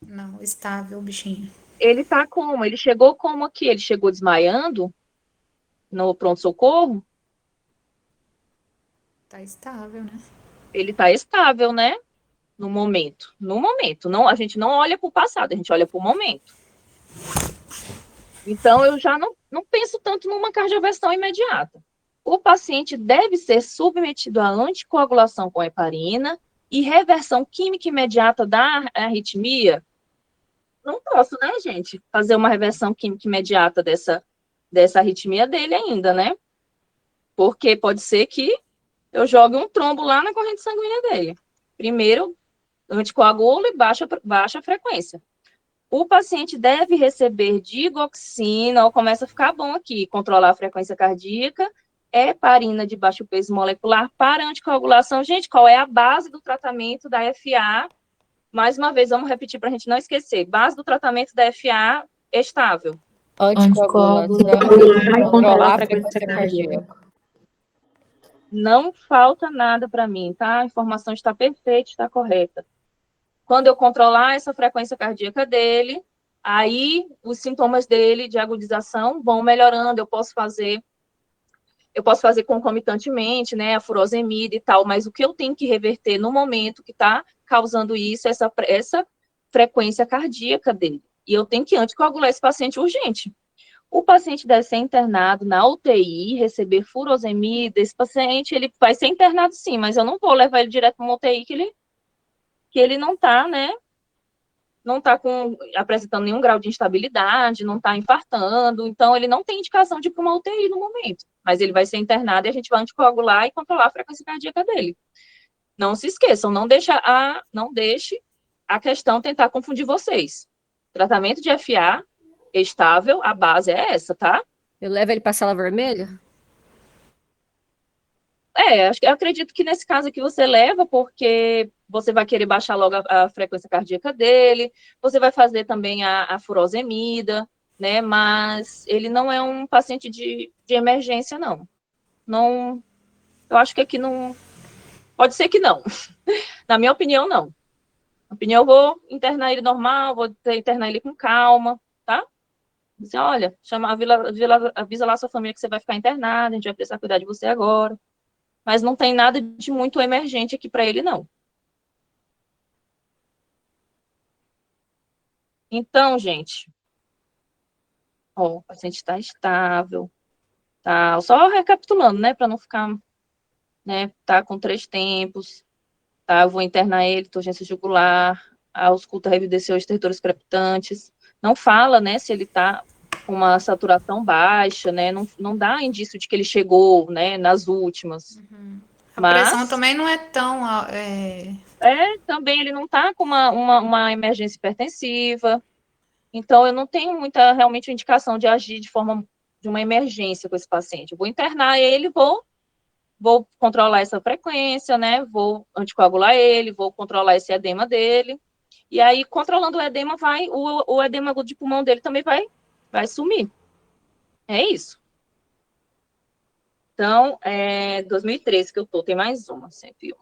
Não, estável, bichinho. Ele tá como? Ele chegou como aqui? Ele chegou desmaiando no pronto-socorro? Tá estável, né? Ele tá estável, né? No momento. Não, a gente não olha para o passado, a gente olha para o momento. Então, eu já não penso tanto numa cardioversão imediata. O paciente deve ser submetido à anticoagulação com heparina e reversão química imediata da arritmia. Não posso, né, gente, fazer uma reversão química imediata dessa arritmia dele ainda, né? Porque pode ser que eu jogue um trombo lá na corrente sanguínea dele. Primeiro, anticoagula e baixa a frequência. O paciente deve receber digoxina, começa a ficar bom aqui, controlar a frequência cardíaca, heparina de baixo peso molecular para anticoagulação. Gente, qual é a base do tratamento da FA? Mais uma vez, vamos repetir para a gente não esquecer. Base do tratamento da FA estável. Anticoagulação, controlar a frequência cardíaca. Não falta nada para mim, tá? A informação está perfeita, está correta. Quando eu controlar essa frequência cardíaca dele, aí os sintomas dele de agudização vão melhorando. Eu posso fazer concomitantemente, né, a furosemida e tal, mas o que eu tenho que reverter no momento que está causando isso, essa frequência cardíaca dele. E eu tenho que anticoagular esse paciente urgente. O paciente deve ser internado na UTI, receber furosemida. Esse paciente, ele vai ser internado sim, mas eu não vou levar ele direto para uma UTI que ele não está, né? Não está apresentando nenhum grau de instabilidade, não está infartando, então ele não tem indicação de ir para uma UTI no momento. Mas ele vai ser internado e a gente vai anticoagular e controlar a frequência cardíaca dele. Não se esqueçam, não deixe a questão tentar confundir vocês. Tratamento de FA estável, a base é essa, tá? Eu levo ele para a sala vermelha? Eu acredito que nesse caso aqui você leva, porque você vai querer baixar logo a frequência cardíaca dele, você vai fazer também a furosemida, né? Mas ele não é um paciente de emergência, não. Não. Eu acho que aqui não. Pode ser que não. Na minha opinião, não. Opinião, eu vou internar ele normal, vou internar ele com calma, tá? Dizer, olha, avisa lá sua família que você vai ficar internada, a gente vai precisar cuidar de você agora. Mas não tem nada de muito emergente aqui para ele, não. Então, gente, ó, o paciente está estável, tá? Só recapitulando, né, para não ficar, né, tá com 3 tempos, tá? Eu vou internar ele, urgência jugular, a ausculta revideceu os territórios crepitantes. Não fala, né, se ele tá com uma saturação baixa, né, não dá indício de que ele chegou, né, nas últimas. A pressão também não é tão... também ele não tá com uma emergência hipertensiva, então eu não tenho muita, realmente, indicação de agir de uma emergência com esse paciente. Eu vou internar ele, vou controlar essa frequência, né, vou anticoagular ele, vou controlar esse edema dele, e aí, controlando o edema, o edema agudo de pulmão dele também vai sumir. É isso. Então, 2013 que eu tô, tem mais uma, 101.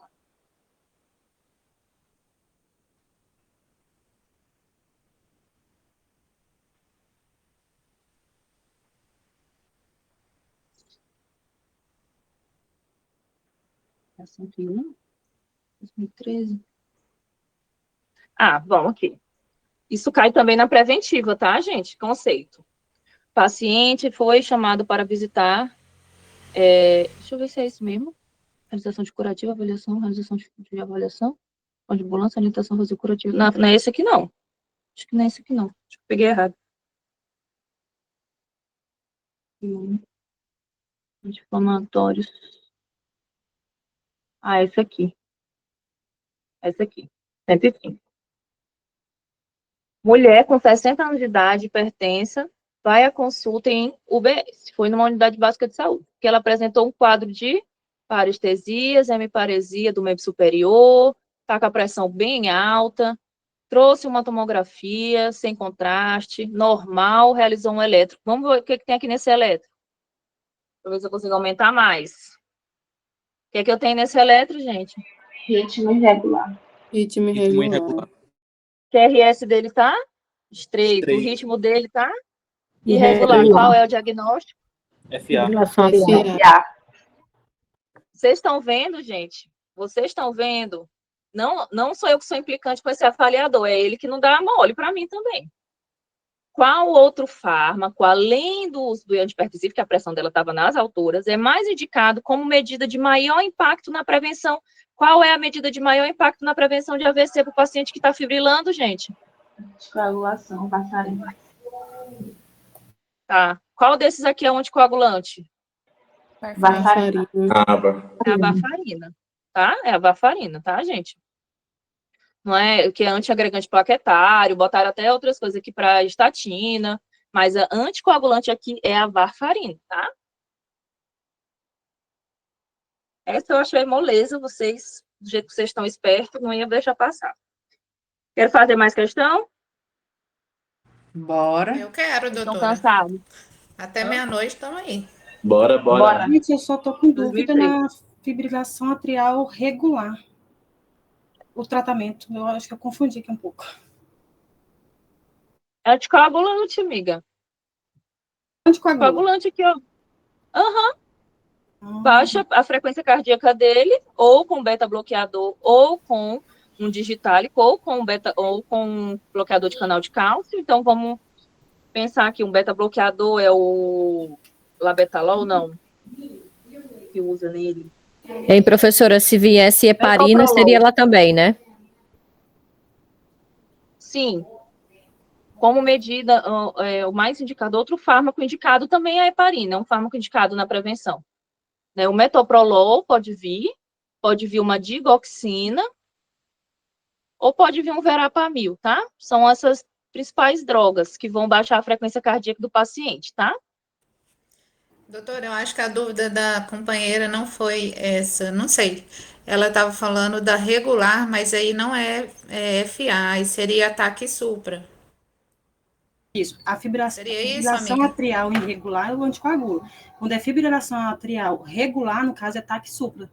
É 101? 2013? Bom, aqui. Isso cai também na preventiva, tá, gente? Conceito. Paciente foi chamado para visitar... deixa eu ver se é isso mesmo. Realização de curativa, avaliação, realização de avaliação, de ambulância, orientação, fazer curativa. Não é esse aqui, não. Acho que não é esse aqui, não. Acho que eu peguei errado. Anti-inflamatórios. Esse aqui. Esse aqui. 105. Mulher com 60 anos de idade, hipertensa, vai à consulta em UBS. Foi numa unidade básica de saúde. Que ela apresentou um quadro de parestesias, hemiparesia do membro superior, está com a pressão bem alta, trouxe uma tomografia sem contraste, normal, realizou um elétrico. Vamos ver o que tem aqui nesse elétrico. Para ver se eu consigo aumentar mais. O que eu tenho nesse elétrico, gente? Ritmo irregular. Ritmo irregular. QRS dele tá estreito. O ritmo dele tá irregular. Qual é o diagnóstico? FA. Vocês estão vendo, gente? Vocês estão vendo? Não sou eu que sou implicante com esse avaliador, é ele que não dá mole para mim também. Qual outro fármaco, além do uso do antipertensivo, que a pressão dela estava nas alturas, é mais indicado como medida de maior impacto na prevenção? Qual é a medida de maior impacto na prevenção de AVC para o paciente que está fibrilando, gente? Anticoagulação, varfarina. Tá. Qual desses aqui é o anticoagulante? Varfarina. É a varfarina, tá? É a varfarina, tá, gente? Não é que é antiagregante plaquetário, botaram até outras coisas aqui para estatina, mas a anticoagulante aqui é a varfarina, tá? Essa eu achei moleza, vocês, do jeito que vocês estão espertos, não ia deixar passar. Quero fazer mais questão? Bora. Eu quero, doutora. Estão cansados? Até meia-noite estamos aí. Bora. Gente, eu só estou com dúvida na fibrilação atrial regular. O tratamento, eu acho que eu confundi aqui um pouco. É anticoagulante, amiga. Anticoagulante aqui, ó. Baixa a frequência cardíaca dele, ou com beta-bloqueador, ou com um digitálico, ou com um bloqueador de canal de cálcio. Então, vamos pensar que um beta-bloqueador é o labetalol, não? Que usa nele. Hein, professora, se viesse heparina, seria ela também, né? Sim. Como medida, o mais indicado, outro fármaco indicado também é a heparina, é um fármaco indicado na prevenção. O metoprolol pode vir uma digoxina, ou pode vir um verapamil, tá? São essas principais drogas que vão baixar a frequência cardíaca do paciente, tá? Doutora, eu acho que a dúvida da companheira não foi essa, não sei. Ela estava falando da regular, mas aí não é FA, aí seria ataque supra. Isso, a fibrilação amiga? atrial irregular é o anticoagulo. Quando é fibrilação atrial regular, no caso é TAC supra.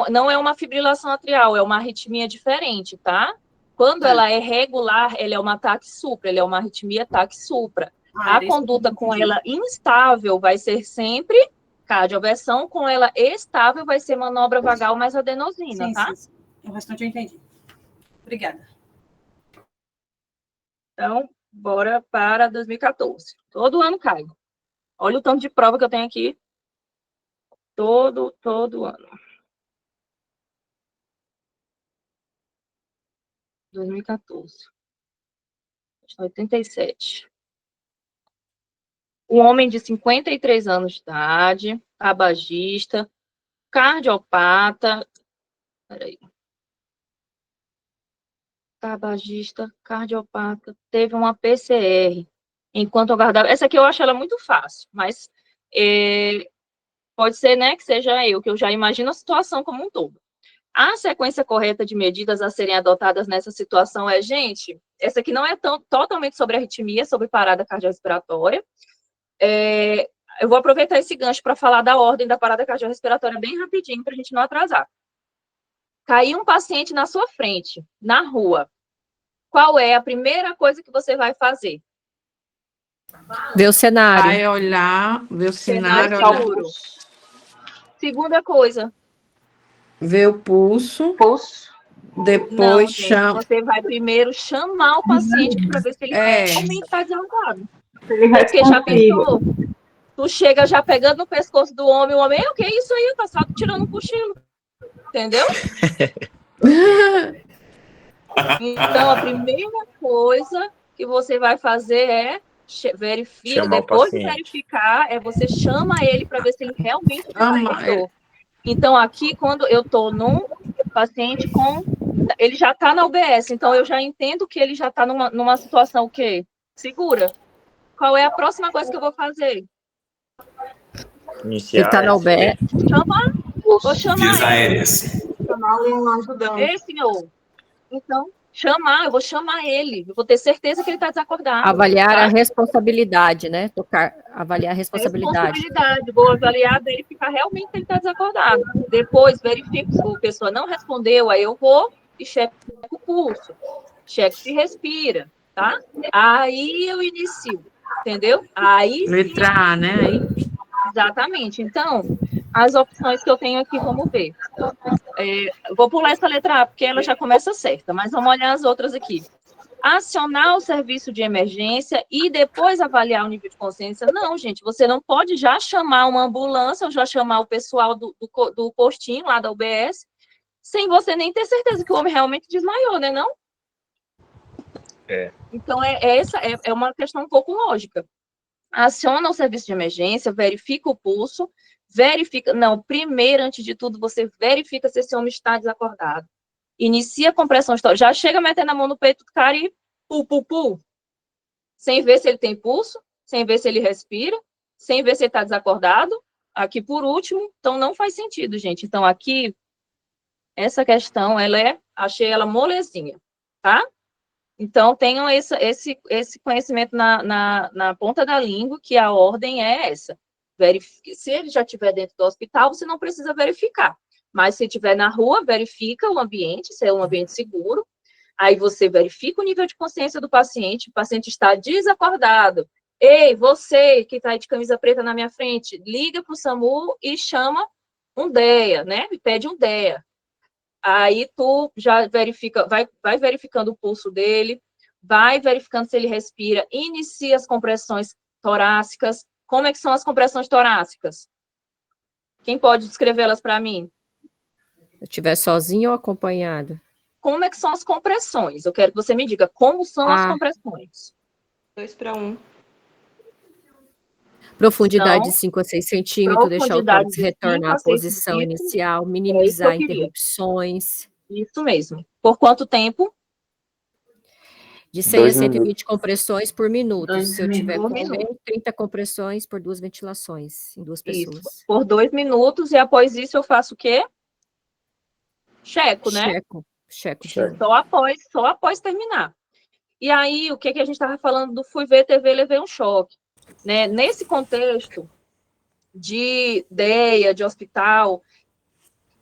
Não é uma fibrilação atrial, é uma arritmia diferente, tá? Quando ela é regular, ela é uma TAC supra, ela é uma arritmia TAC supra. A conduta com ela instável vai ser sempre cardioversão, com ela estável vai ser manobra vagal mais adenosina, Sim, tá? sim. O restante eu entendi. Obrigada. Então, bora para 2014. Todo ano cai. Olha o tanto de prova que eu tenho aqui. Todo ano. 2014. 87. Um homem de 53 anos de idade, tabagista, cardiopata. Peraí. Tabagista, cardiopata, teve uma PCR enquanto aguardava. Essa aqui eu acho ela muito fácil, mas pode ser, né, que seja eu, que eu já imagino a situação como um todo. A sequência correta de medidas a serem adotadas nessa situação gente, essa aqui não é totalmente sobre arritmia, sobre parada cardiorrespiratória. Eu vou aproveitar esse gancho para falar da ordem da parada cardiorrespiratória bem rapidinho, para a gente não atrasar. Caiu um paciente na sua frente, na rua. Qual é a primeira coisa que você vai fazer? Ver o cenário. Vai olhar, ver o cenário. Seguro. Segunda coisa. Ver o pulso. Depois Não, gente, você vai primeiro chamar o paciente para ver se ele realmente está desancorado. Porque já pensou? Tu chega já pegando no pescoço do homem, o homem, o que é isso aí? Tá só tirando um cochilo. Entendeu? Então, a primeira coisa que você vai fazer é verificar, depois de verificar, você chama ele para ver se ele realmente desacordou. Então, aqui, quando eu estou num paciente ele já está na UBS, então eu já entendo que ele já está numa situação o quê? Segura. Qual é a próxima coisa que eu vou fazer? Iniciar. Ele está na UBS. Vou chamar Vias ele. aéreas. Chamar um ajudante. Ei, senhor. Então, eu vou chamar ele. Eu vou ter certeza que ele está desacordado. Avaliar tá? a responsabilidade, né? Avaliar a responsabilidade. Vou avaliar, verificar realmente se ele está desacordado. Depois, verifico se a pessoa não respondeu, aí eu vou e checo o pulso. Checo se respira, tá? Aí eu inicio, entendeu? Aí letra A, né? Aí. Exatamente. Então, as opções que eu tenho aqui, vamos ver. Vou pular essa letra A, porque ela já começa certa, mas vamos olhar as outras aqui. Acionar o serviço de emergência e depois avaliar o nível de consciência. Não, gente, você não pode já chamar uma ambulância ou já chamar o pessoal do postinho lá da UBS, sem você nem ter certeza que o homem realmente desmaiou, né, não? Então, essa é uma questão um pouco lógica. Aciona o serviço de emergência, verifica o pulso, primeiro, antes de tudo, você verifica se esse homem está desacordado. Inicia a compressão histórica, já chega metendo a mão no peito do cara e sem ver se ele tem pulso, sem ver se ele respira, sem ver se ele está desacordado. Aqui, por último, então não faz sentido, gente. Então, aqui, essa questão, achei ela molezinha, tá? Então, tenham esse conhecimento na ponta da língua, que a ordem é essa. Se ele já estiver dentro do hospital, você não precisa verificar. Mas se estiver na rua, verifica o ambiente, se é um ambiente seguro. Aí você verifica o nível de consciência do paciente. O paciente está desacordado. Ei, você que está de camisa preta na minha frente, liga para o SAMU e chama um DEA, né? E pede um DEA. Aí tu já verifica, vai verificando o pulso dele, vai verificando se ele respira, inicia as compressões torácicas. Como é que são as compressões torácicas? Quem pode descrevê-las para mim? Se eu estiver sozinho ou acompanhado? Como é que são as compressões? Eu quero que você me diga como são as compressões. 2-1. Profundidade de 5 a 6 centímetros, deixar o tórax retornar à posição inicial, minimizar interrupções. Isso mesmo. Por quanto tempo? De 100 a 120 compressões por minuto. Se eu tiver com 30 compressões por 2 ventilações em 2 pessoas. Isso. Por 2 minutos, e após isso eu faço o quê? Checo, né? Checo. Só após terminar. E aí, o que a gente estava falando do fui ver TV, levei um choque. Né? Nesse contexto de DEA, de hospital,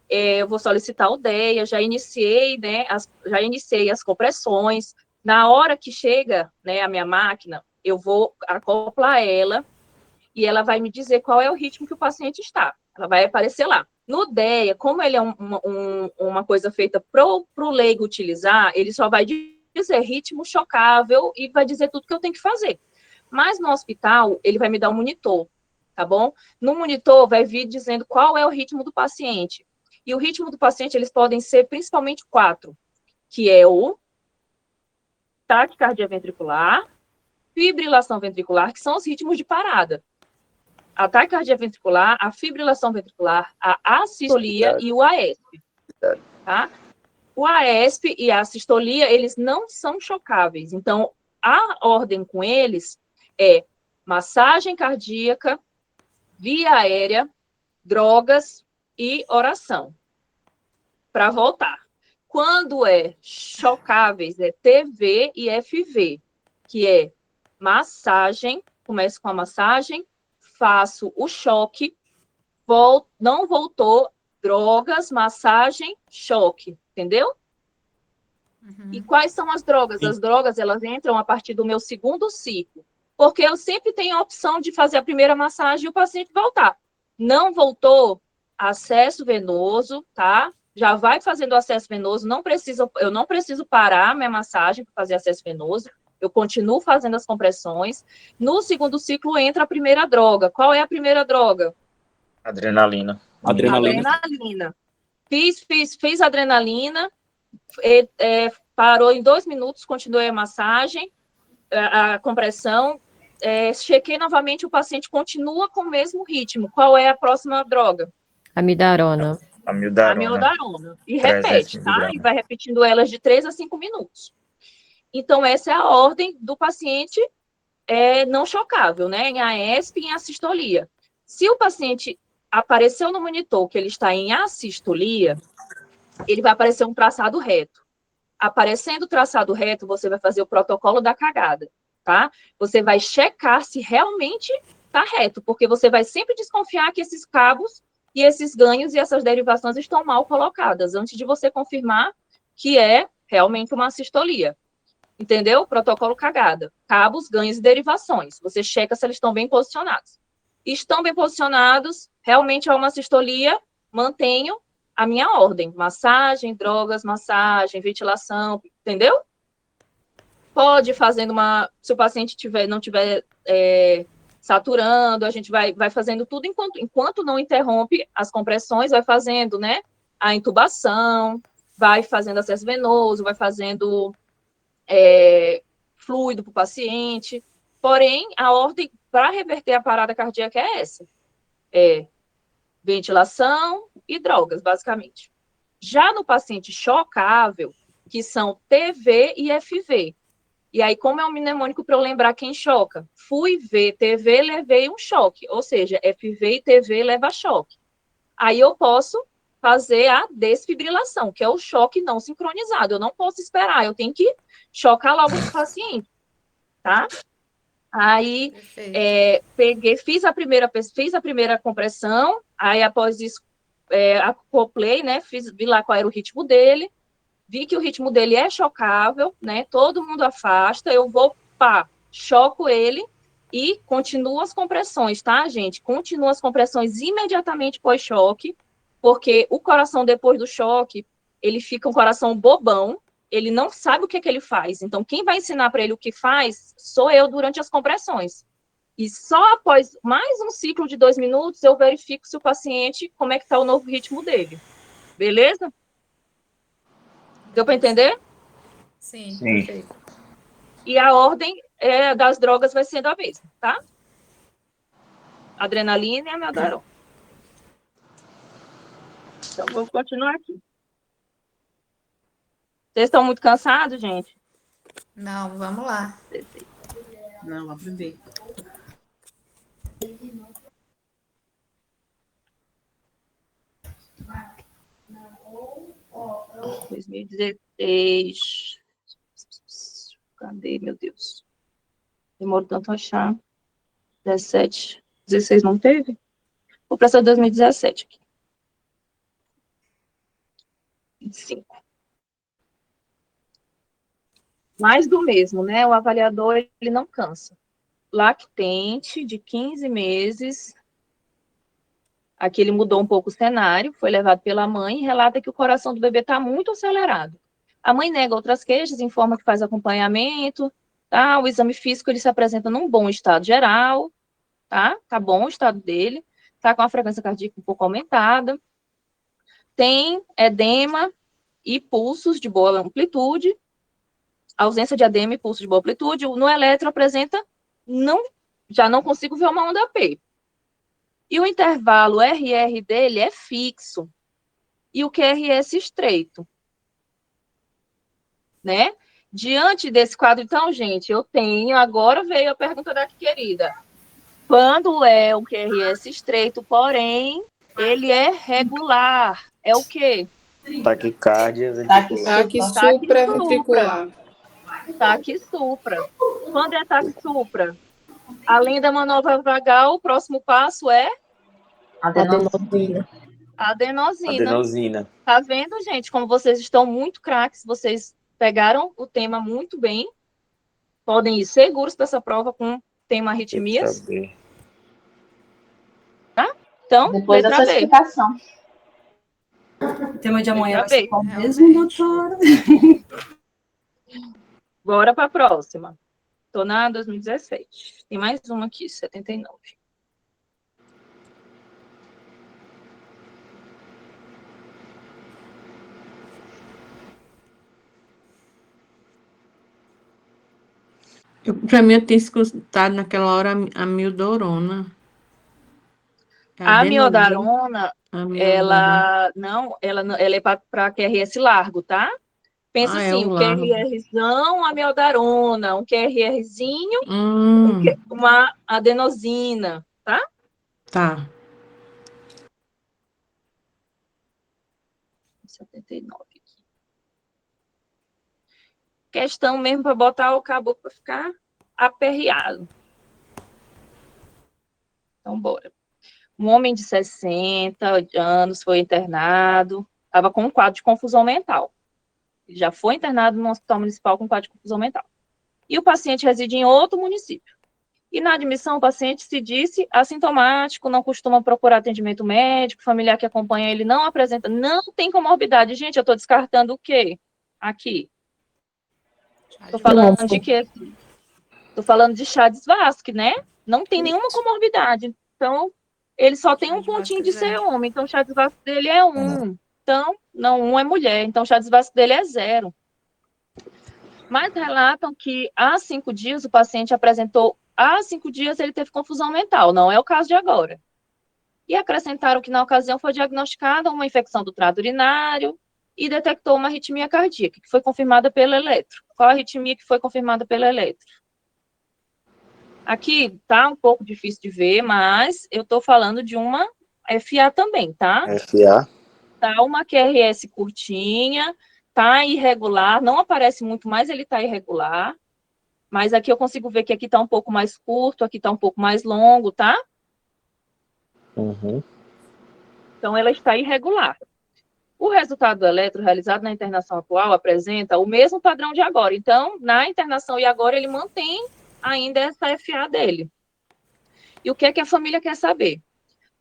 eu vou solicitar o DEA, já iniciei, né, as compressões. Na hora que chega, né, a minha máquina, eu vou acoplar ela e ela vai me dizer qual é o ritmo que o paciente está. Ela vai aparecer lá. No DEA, como ele é uma coisa feita para o leigo utilizar, ele só vai dizer ritmo chocável e vai dizer tudo que eu tenho que fazer. Mas no hospital, ele vai me dar um monitor, tá bom? No monitor vai vir dizendo qual é o ritmo do paciente. E o ritmo do paciente, eles podem ser principalmente 4, que é o taquicardia ventricular, fibrilação ventricular, que são os ritmos de parada. A taquicardia ventricular, a fibrilação ventricular, a assistolia e o AESP, tá? O AESP e a assistolia, eles não são chocáveis. Então, a ordem com eles é massagem cardíaca, via aérea, drogas e oração. Para voltar. Quando é chocáveis, é TV e FV, que é massagem, começo com a massagem, faço o choque, não voltou, drogas, massagem, choque, entendeu? E quais são as drogas? As drogas, elas entram a partir do meu segundo ciclo, porque eu sempre tenho a opção de fazer a primeira massagem e o paciente voltar. Não voltou, acesso venoso, tá? Já vai fazendo o acesso venoso, eu não preciso parar minha massagem para fazer acesso venoso, eu continuo fazendo as compressões. No segundo ciclo entra a primeira droga. Qual é a primeira droga? Adrenalina. Adrenalina. Fiz adrenalina, parou em 2 minutos, continuei a massagem, a compressão, chequei novamente, o paciente continua com o mesmo ritmo. Qual é a próxima droga? Amidarona. Amiodarona. E repete, tá? E vai repetindo elas de 3 a 5 minutos. Então, essa é a ordem do paciente não chocável, né? Em AESP e em assistolia. Se o paciente apareceu no monitor que ele está em assistolia, ele vai aparecer um traçado reto. Aparecendo o traçado reto, você vai fazer o protocolo da cagada, tá? Você vai checar se realmente está reto, porque você vai sempre desconfiar que esses cabos e esses ganhos e essas derivações estão mal colocadas, antes de você confirmar que é realmente uma assistolia. Entendeu? Protocolo cagada. Cabos, ganhos e derivações. Você checa se eles estão bem posicionados. Estão bem posicionados, realmente é uma assistolia, mantenho a minha ordem. Massagem, drogas, massagem, ventilação, entendeu? Pode ir fazendo se o paciente não estiver saturando, a gente vai fazendo tudo enquanto não interrompe as compressões, vai fazendo, né? A intubação, vai fazendo acesso venoso, vai fazendo fluido para o paciente. Porém, a ordem para reverter a parada cardíaca é essa. Ventilação e drogas, basicamente. Já no paciente chocável, que são TV e FV. E aí, como é um mnemônico para eu lembrar quem choca? Fui ver TV, levei um choque. Ou seja, FV e TV leva choque. Aí eu posso fazer a desfibrilação, que é o choque não sincronizado. Eu não posso esperar, eu tenho que chocar logo o paciente, tá? Aí, fiz a primeira compressão, aí após isso, acoplei, né, vi lá qual era o ritmo dele, vi que o ritmo dele é chocável, né, todo mundo afasta, eu vou, choco ele e continuo as compressões, tá, gente? Continuo as compressões imediatamente pós-choque, porque o coração, depois do choque, ele fica um coração bobão, ele não sabe o que ele faz. Então, quem vai ensinar para ele o que faz sou eu durante as compressões. E só após mais um ciclo de 2 minutos, eu verifico se o paciente, como é que está o novo ritmo dele. Beleza? Deu para entender? Sim. Perfeito. E a ordem das drogas vai sendo a mesma, tá? Adrenalina e amiodarona. Então, vou continuar aqui. Vocês estão muito cansados, gente? Não, vamos lá. Não, vou aprender. Oh, 2016. Cadê, meu Deus? Demorou tanto a achar. 17. 16 não teve? Vou para essa 2017 aqui. 25. Mais do mesmo, né? O avaliador, ele não cansa. Lactente, de 15 meses. Aqui ele mudou um pouco o cenário, foi levado pela mãe e relata que o coração do bebê está muito acelerado. A mãe nega outras queixas, informa que faz acompanhamento, tá? O exame físico, ele se apresenta num bom estado geral, tá? Tá bom o estado dele, tá com a frequência cardíaca um pouco aumentada, tem edema e pulsos de boa amplitude, ausência de edema e pulso de boa amplitude. No eletro apresenta, já não consigo ver uma onda P. E o intervalo RR dele é fixo. E o QRS estreito. Né? Diante desse quadro, então, gente, agora veio a pergunta da querida. Quando é o QRS estreito, porém, ele é regular. É o quê? Taquicardia ventricular. Taquisupraventricular. Taquissupra. Quando é taquissupra? Além da manobra vagal, o próximo passo é? Adenosina. Tá vendo, gente? Como vocês estão muito craques, vocês pegaram o tema muito bem. Podem ir seguros para essa prova com tema arritmias. Tá? Então, Depois letra dessa B. explicação. O tema de amanhã Letra vai ser B. qual mesmo, doutora? Bora para a próxima. Estou na 2017. Tem mais uma aqui, 79. Para mim, eu tinha escutado naquela hora a amiodarona. A amiodarona, ela é para QRS largo, tá? Pensa assim, um QRRzão, amiodarona, um QRRzinho, uma adenosina, tá? Tá. 79 aqui. Questão mesmo para botar o caboclo para ficar aperreado. Então, bora. Um homem de 60 anos foi internado, estava com um quadro de confusão mental. Ele já foi internado no hospital municipal com quadro de confusão mental. E o paciente reside em outro município. E na admissão, o paciente se disse assintomático, não costuma procurar atendimento médico, familiar que acompanha ele não apresenta, não tem comorbidade. Gente, eu estou descartando o quê? Aqui. Estou falando de quê? Estou falando de Chagas-Vasque, né? Não tem nenhuma comorbidade. Então, ele só tem um pontinho de ser homem. Então, o Chagas-Vasque dele é 1. Então, não, 1 é mulher. Então, o Chagas-Vasque dele é 0. Mas relatam que há 5 dias o paciente apresentou, há 5 dias ele teve confusão mental. Não é o caso de agora. E acrescentaram que na ocasião foi diagnosticada uma infecção do trato urinário e detectou uma arritmia cardíaca, que foi confirmada pelo eletro. Qual a arritmia que foi confirmada pelo eletro? Aqui tá um pouco difícil de ver, mas eu tô falando de uma FA também, tá? FA. Tá uma QRS curtinha, tá irregular, não aparece muito, mas ele tá irregular. Mas aqui eu consigo ver que aqui tá um pouco mais curto, aqui tá um pouco mais longo, tá? Uhum. Então ela está irregular. O resultado do eletro realizado na internação atual apresenta o mesmo padrão de agora. Então, na internação e agora, ele mantém ainda essa FA dele. E o que é que a família quer saber?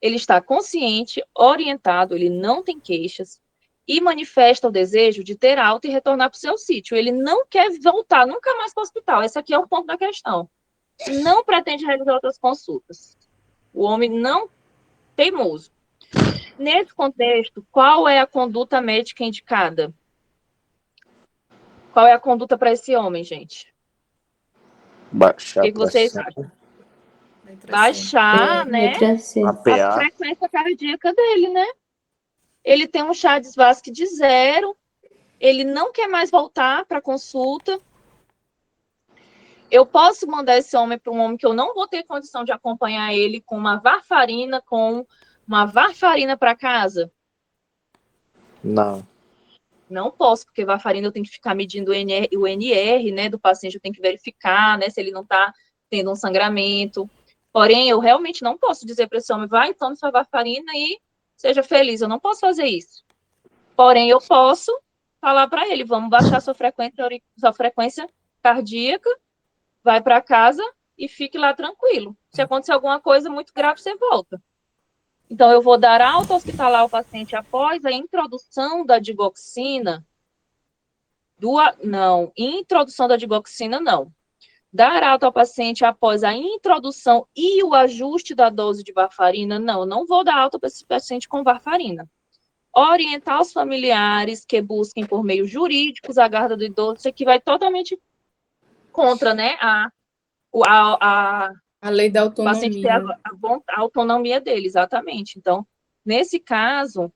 Ele está consciente, orientado, ele não tem queixas e manifesta o desejo de ter alta e retornar para o seu sítio. Ele não quer voltar nunca mais para o hospital. Esse aqui é o ponto da questão. Não pretende realizar outras consultas. O homem não teimoso. Nesse contexto, qual é a conduta médica indicada? Qual é a conduta para esse homem, gente? Baixar o que vocês acham? Baixar, né, a frequência cardíaca dele, né? Ele tem um Chagas-Vasque de 0, ele não quer mais voltar para consulta. Eu posso mandar esse homem para um homem que eu não vou ter condição de acompanhar ele com uma varfarina para casa? Não. Não posso, porque varfarina eu tenho que ficar medindo o NR, né, do paciente, eu tenho que verificar, né, se ele não está tendo um sangramento. Porém, eu realmente não posso dizer para esse homem, vai, tome sua varfarina e seja feliz. Eu não posso fazer isso. Porém, eu posso falar para ele, vamos baixar sua frequência cardíaca, vai para casa e fique lá tranquilo. Se acontecer alguma coisa muito grave, você volta. Então, eu vou dar alta hospitalar ao paciente após a introdução da digoxina. Não, introdução da digoxina, não. Dar alta ao paciente após a introdução e o ajuste da dose de varfarina, não. Eu não vou dar alta para esse paciente com varfarina. Orientar os familiares que busquem por meios jurídicos a guarda do idoso, isso aqui vai totalmente contra, né, a lei da autonomia. O paciente ter a autonomia dele, exatamente. Então, nesse caso,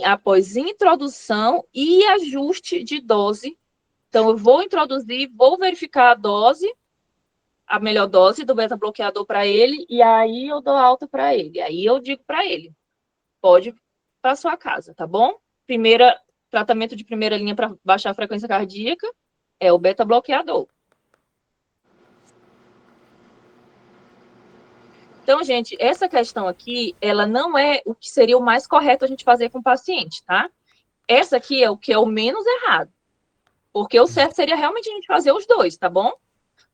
após introdução e ajuste de dose, então eu vou introduzir, vou verificar a dose, a melhor dose do beta-bloqueador para ele, e aí eu dou alta para ele. Aí eu digo para ele, pode ir para sua casa, tá bom? Tratamento de primeira linha para baixar a frequência cardíaca é o beta-bloqueador. Então, gente, essa questão aqui, ela não é o que seria o mais correto a gente fazer com o paciente, tá? Essa aqui é o que é o menos errado. Porque o certo seria realmente a gente fazer os dois, tá bom?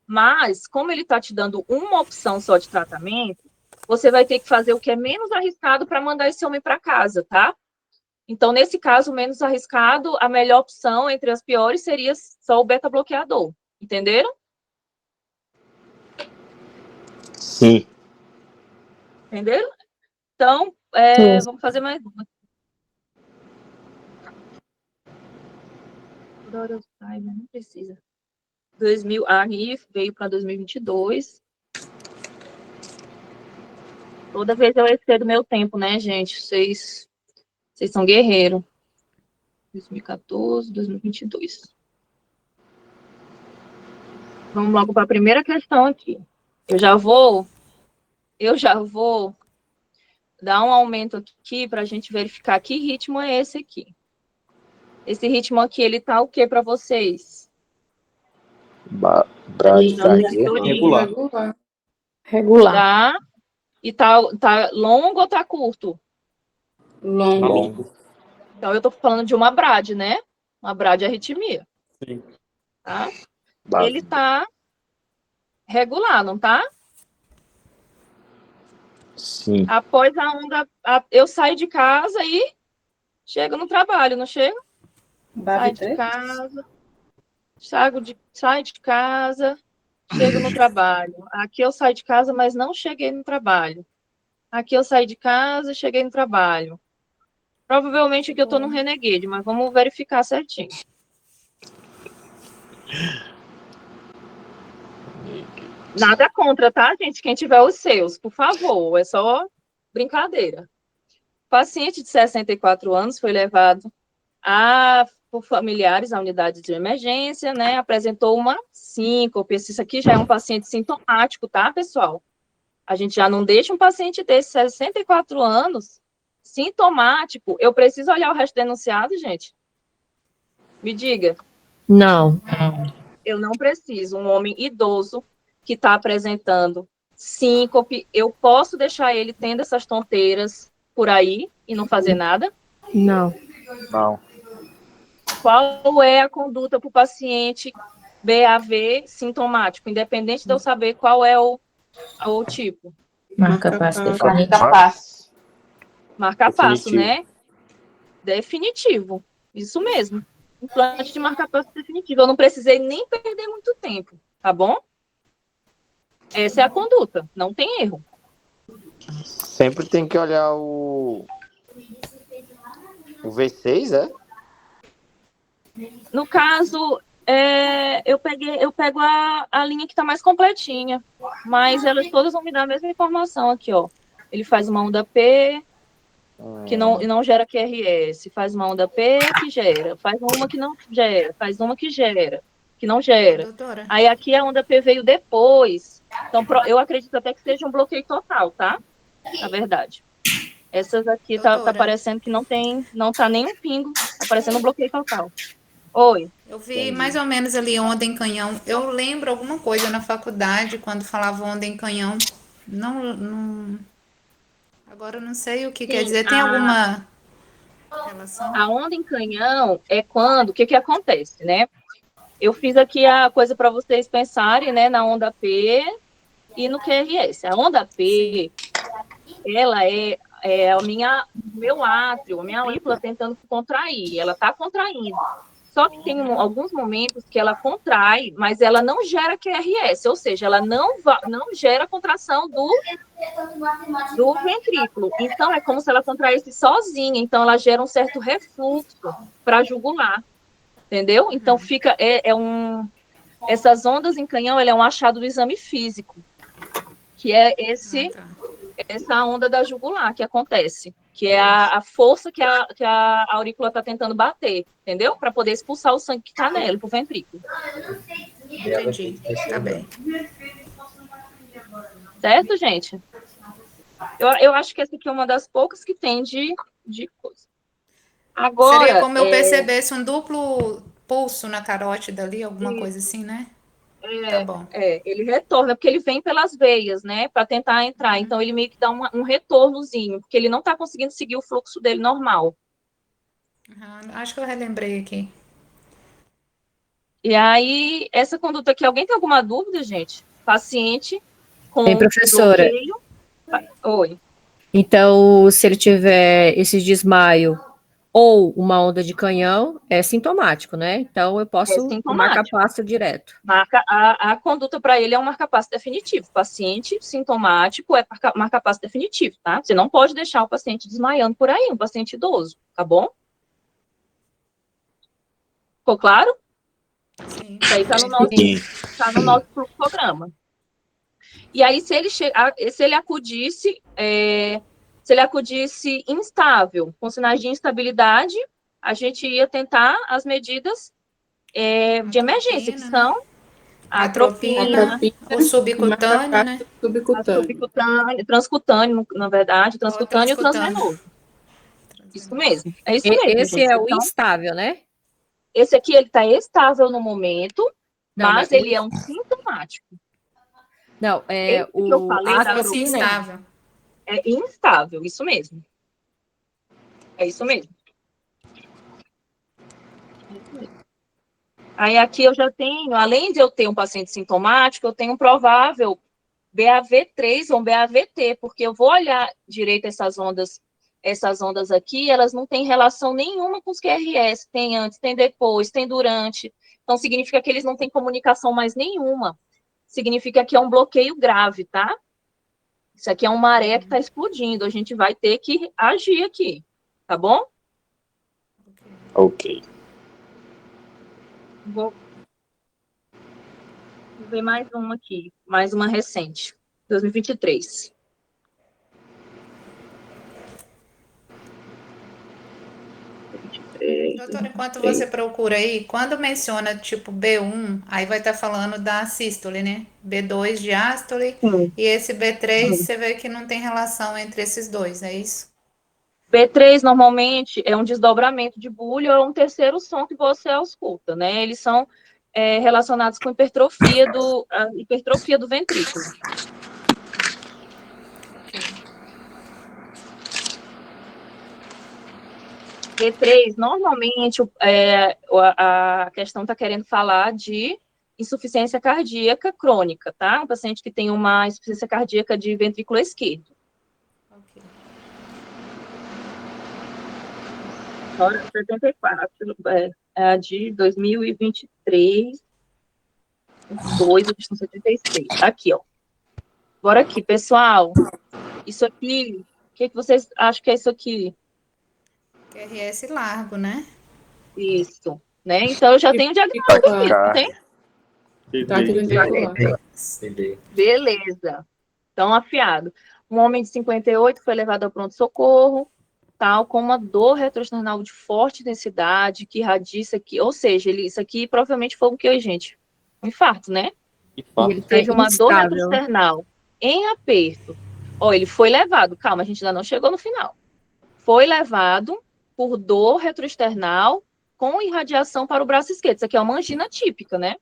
Mas, como ele está te dando uma opção só de tratamento, você vai ter que fazer o que é menos arriscado para mandar esse homem para casa, tá? Então, nesse caso, menos arriscado, a melhor opção entre as piores seria só o beta-bloqueador. Entenderam? Sim. Entenderam? Então, vamos fazer mais uma. Não precisa. Aí veio para 2022. Toda vez eu excedo meu tempo, né, gente? Vocês são guerreiros. 2014, 2022. Vamos logo para a primeira questão aqui. Eu já vou dar um aumento aqui para a gente verificar que ritmo é esse aqui. Esse ritmo aqui, ele tá o que para vocês? Regular. Tá? E tá longo ou tá curto? Longo. Então, eu tô falando de uma BRAD, né? Uma bradiarritmia. Sim. Tá? Ele tá regular, não tá? Sim. Após a onda, eu saio de casa e chego no trabalho, não chego? Sai de casa, chego no trabalho. Aqui eu saio de casa, mas não cheguei no trabalho. Aqui eu saí de casa, cheguei no trabalho. Provavelmente aqui eu tô no Renegade, mas vamos verificar certinho. Nada contra, tá, gente? Quem tiver os seus, por favor, é só brincadeira. Paciente de 64 anos foi levado por familiares à unidade de emergência, né? Apresentou uma síncope. Isso aqui já é um paciente sintomático, tá, pessoal? A gente já não deixa um paciente desse 64 anos sintomático. Eu preciso olhar o resto denunciado, gente? Me diga. Não. Eu não preciso. Um homem idoso que está apresentando síncope, eu posso deixar ele tendo essas tonteiras por aí e não fazer nada? Não. Não. Qual é a conduta para o paciente BAV sintomático, independente de eu saber qual é o tipo? Marca-passo Marca-passo. Marca-passo, né? Definitivo. Isso mesmo. Implante de marca-passo definitivo. Eu não precisei nem perder muito tempo, tá bom? Essa é a conduta, não tem erro. Sempre tem que olhar o V6, é? No caso, eu pego a linha que está mais completinha, mas elas todas vão me dar a mesma informação aqui, ó. Ele faz uma onda P, que não gera QRS, faz uma onda P que gera, faz uma que não gera, faz uma que gera, que não gera. Doutora. Aí aqui a onda P veio depois, então eu acredito até que seja um bloqueio total, tá? Na verdade. Essas aqui tá parecendo que não tá nem um pingo, tá parecendo um bloqueio total. Oi. Eu vi mais ou menos ali onda em canhão. Eu lembro alguma coisa na faculdade, quando falava onda em canhão. Não... Agora eu não sei o que quer dizer. Tem alguma... A onda em canhão é quando, o que acontece, né? Eu fiz aqui a coisa para vocês pensarem, né, na onda P e no QRS. A onda P, ela é meu átrio, a minha aurícula tentando contrair, ela está contraindo. Só que tem alguns momentos que ela contrai, mas ela não gera QRS, ou seja, ela não gera contração do ventrículo. Então, é como se ela contraísse sozinha, então ela gera um certo refluxo para jugular, entendeu? Então, essas ondas em canhão, é um achado do exame físico, que é essa onda da jugular que acontece, que é a força que a aurícula está tentando bater, entendeu? Para poder expulsar o sangue que está nela, para o ventrículo. Entendi, tá bem. Certo, gente? Eu acho que essa aqui é uma das poucas que tem de coisa. Agora, seria como eu percebesse um duplo pulso na carótida ali, alguma coisa assim, né? Tá bom. Ele retorna, porque ele vem pelas veias, né, para tentar entrar. Então, ele meio que dá um retornozinho, porque ele não está conseguindo seguir o fluxo dele normal. Acho que eu relembrei aqui. E aí, essa conduta aqui, alguém tem alguma dúvida, gente? Paciente com Tem, professora. bloqueio. Oi. Então, se ele tiver esse desmaio ou uma onda de canhão, é sintomático, né? Então, eu posso marca-passo direto. A conduta para ele é um marca-passo definitivo. Paciente sintomático é marca-passo definitivo, tá? Você não pode deixar o paciente desmaiando por aí, um paciente idoso, tá bom? Ficou claro? Sim. Isso aí tá no nosso fluxograma. E aí, se ele acudisse instável, com sinais de instabilidade, a gente ia tentar as medidas de emergência, que são a atropina, o subcutâneo, né? Subcutâneo, transcutâneo, na verdade, transcutâneo e o transvenoso. Isso mesmo, é isso mesmo. Esse gente. é o instável, né? Esse aqui, ele está estável no momento, Não, mas ele é um sintomático. Não, Esse que eu falei, instável. É instável, isso mesmo. É isso mesmo. Aí aqui eu já tenho, além de eu ter um paciente sintomático, eu tenho um provável BAV3 ou BAVT, porque eu vou olhar direito essas ondas aqui, elas não têm relação nenhuma com os QRS, tem antes, tem depois, tem durante. Então, significa que eles não têm comunicação mais nenhuma. Significa que é um bloqueio grave, tá? Isso aqui é uma maré que está explodindo, a gente vai ter que agir aqui, tá bom? Ok. Vou ver mais uma aqui, mais uma recente, 2023. Doutora, enquanto você procura aí, quando menciona tipo B1, aí vai estar falando da sístole, né? B2 diástole, e esse B3 você vê que não tem relação entre esses dois, é isso? B3 normalmente é um desdobramento de bulho ou um terceiro som que você ausculta, né? Eles são relacionados com hipertrofia do ventrículo. B3, normalmente, a questão está querendo falar de insuficiência cardíaca crônica, tá? Um paciente que tem uma insuficiência cardíaca de ventrículo esquerdo. Ok. Agora, 74, de 2023, 2, 76. Aqui, ó. Agora aqui, pessoal. Isso aqui, o que vocês acham que é isso aqui? QRS largo, né? Isso, né? Então, eu já tenho diagnóstico aqui, tem? Beleza. Então, afiado. Um homem de 58 foi levado ao pronto-socorro, tal, com uma dor retroesternal de forte densidade, que irradia isso aqui. Ou seja, isso aqui provavelmente foi o que, gente? Um infarto, né? Infarto. Ele teve uma dor retroesternal em aperto. Ó, ele foi levado. Calma, a gente ainda não chegou no final. Foi levado por dor retroesternal com irradiação para o braço esquerdo. Isso aqui é uma angina típica, né?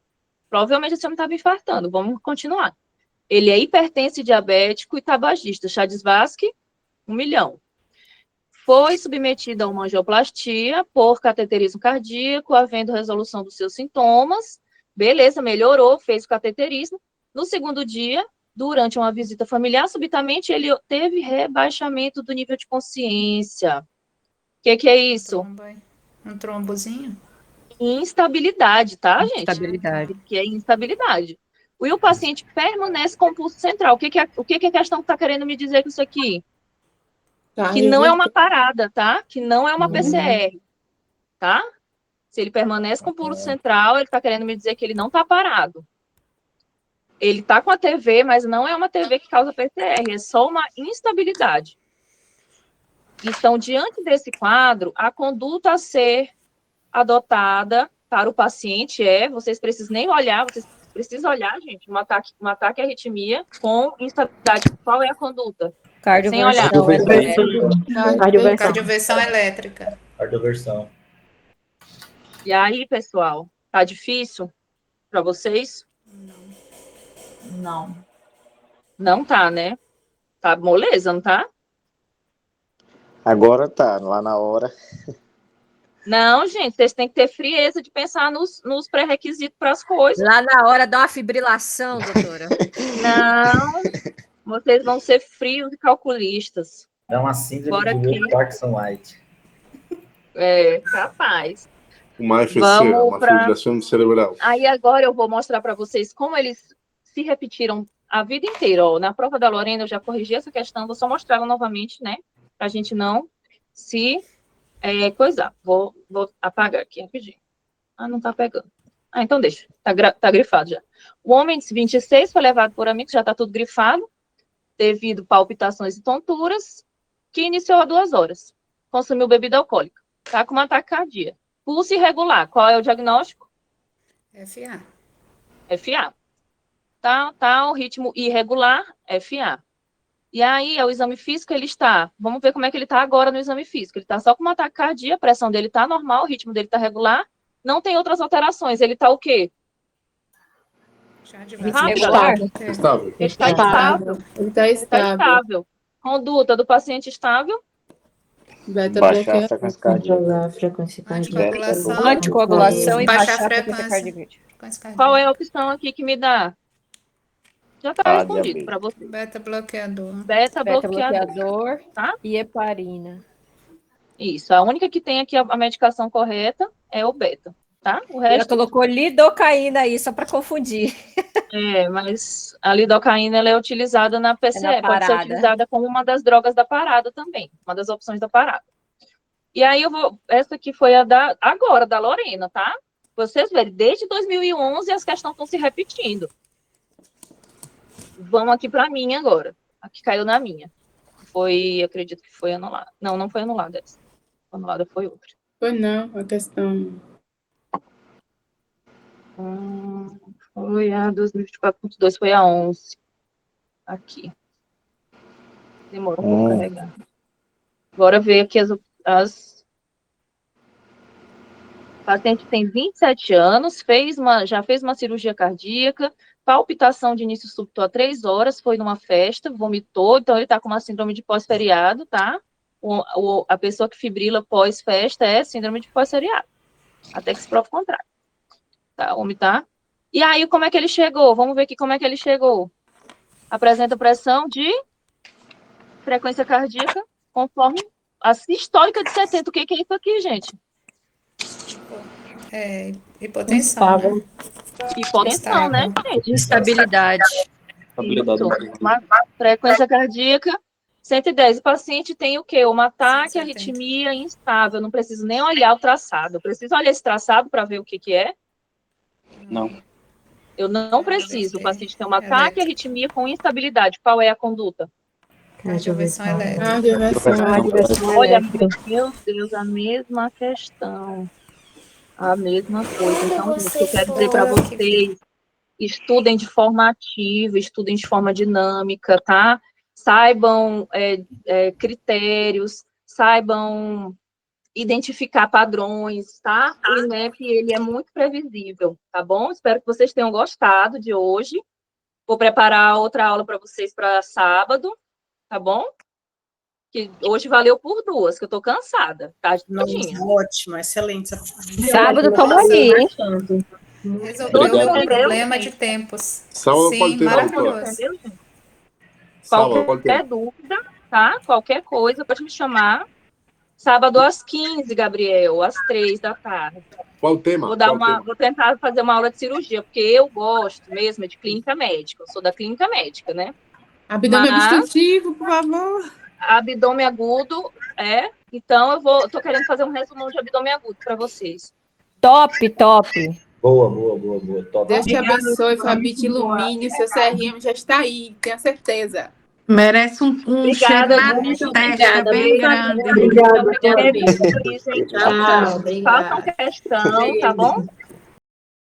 Provavelmente esse homem estava infartando. Vamos continuar. Ele é hipertenso, diabético e tabagista. Chá de Vasque, 1 milhão. Foi submetido a uma angioplastia por cateterismo cardíaco, havendo resolução dos seus sintomas. Beleza, melhorou, fez o cateterismo. No segundo dia, durante uma visita familiar, subitamente ele teve rebaixamento do nível de consciência. O que é isso? Um trombozinho? Instabilidade, tá, gente? Instabilidade. Que é instabilidade. E o paciente permanece com pulso central. O que é a questão que está querendo me dizer com isso aqui? Que não é uma parada, tá? Que não é uma PCR, tá? Se ele permanece com pulso central, ele está querendo me dizer que ele não está parado. Ele está com a TV, mas não é uma TV que causa PCR, é só uma instabilidade. Então, diante desse quadro, a conduta a ser adotada para o paciente vocês precisam nem olhar, vocês precisam olhar, gente, um ataque à arritmia com instabilidade. Qual é a conduta? Sem olhar. Cardioversão elétrica. Cardioversão. E aí, pessoal, tá difícil para vocês? Não. Não tá, né? Tá moleza, não tá? Agora tá, lá na hora. Não, gente, vocês têm que ter frieza de pensar nos pré-requisitos para as coisas. Lá na hora dá uma fibrilação, doutora. Não, vocês vão ser frios e calculistas. É uma síndrome de Wilson Parkinson White. É, capaz. Uma FC, uma fibrilação cerebral. Aí agora eu vou mostrar para vocês como eles se repetiram a vida inteira. Ó, na prova da Lorena eu já corrigi essa questão, vou só mostrar ela novamente, né? Para a gente não se coisar. Vou apagar aqui rapidinho. Ah, não tá pegando. Ah, então deixa. Tá grifado já. O homem de 26 foi levado por amigos, já tá tudo grifado, devido palpitações e tonturas, que iniciou há 2 horas. Consumiu bebida alcoólica. Tá com uma taquicardia. Pulso irregular. Qual é o diagnóstico? FA. FA. Tá o ritmo irregular, FA. E aí, o exame físico, ele está... Vamos ver como é que ele está agora no exame físico. Ele está só com uma taquicardia, a pressão dele está normal, o ritmo dele está regular, não tem outras alterações. Ele está o quê? Estável. Ele está estável. Ele está estável. Conduta do paciente estável. Baixar a frequência cardíaca. Anticoagulação e baixar baixar a a frequência frequência. cardíaca. Qual é a opção aqui que me dá? Já está respondido para você. Beta-bloqueador. Beta-bloqueador, tá? E heparina. Isso, a única que tem aqui a medicação correta é o beta, tá? O Ela resto... colocou lidocaína aí, só para confundir. Mas a lidocaína ela é utilizada na PCE, pode ser utilizada como uma das drogas da parada também, uma das opções da parada. E aí essa aqui foi a agora, da Lorena, tá? Vocês verem, desde 2011 as questões estão se repetindo. Vamos aqui para a minha agora. Aqui caiu na minha. Acredito que foi anulada. Não, não foi anulada essa. Anulada foi outra. Foi não, a questão... Foi a 2024.2, foi a 11. Aqui. Demorou um pouco para carregar. Agora ver aqui as... O paciente tem 27 anos, já fez uma cirurgia cardíaca, palpitação de início súbito há 3 horas, foi numa festa, vomitou, então ele está com uma síndrome de pós-feriado, tá? A pessoa que fibrila pós-festa é síndrome de pós-feriado, até que se prove o contrário. Tá, vomitar. E aí, como é que ele chegou? Vamos ver aqui como é que ele chegou. Apresenta pressão de frequência cardíaca conforme a sistólica de 70. O que é isso aqui, gente? Hipotensão, né? Hipotensão, né, gente? Instabilidade. Uma frequência cardíaca 110. O paciente tem o quê? Uma ataque, arritmia instável. Não preciso nem olhar o traçado. Eu preciso olhar esse traçado para ver o que é? Não. Eu não preciso. O paciente tem uma ataque, arritmia com instabilidade. Qual é a conduta? Cardioversão elétrica. Olha, meu Deus, a mesma questão. A mesma coisa. Então, eu quero dizer para vocês, estudem de forma ativa, estudem de forma dinâmica, tá? Saibam critérios, saibam identificar padrões, tá? O INEP, ele é muito previsível, tá bom? Espero que vocês tenham gostado de hoje. Vou preparar outra aula para vocês para sábado, tá bom? Que hoje valeu por 2, que eu tô cansada, tá? Ótimo, excelente. Sábado estamos ali, hein? Resolveu o problema de tempos. Sábado Sim, pode ter, maravilhoso. Qualquer dúvida, tá? Qualquer coisa, pode me chamar. Sábado às 15, Gabriel, às 3 da tarde. Qual o tema? Vou tentar fazer uma aula de cirurgia, porque eu gosto mesmo de clínica médica. Eu sou da clínica médica, né? Abdômen obstrutivo, por favor. Abdômen agudo, Então, tô querendo fazer um resumão de abdômen agudo para vocês. Top. Boa. Top. Deus te abençoe, Fabi, te ilumine. Seu CRM já está aí, tenha certeza. Merece um obrigada, cheiro na testa bem grande. Obrigada. Façam questão, tá bom?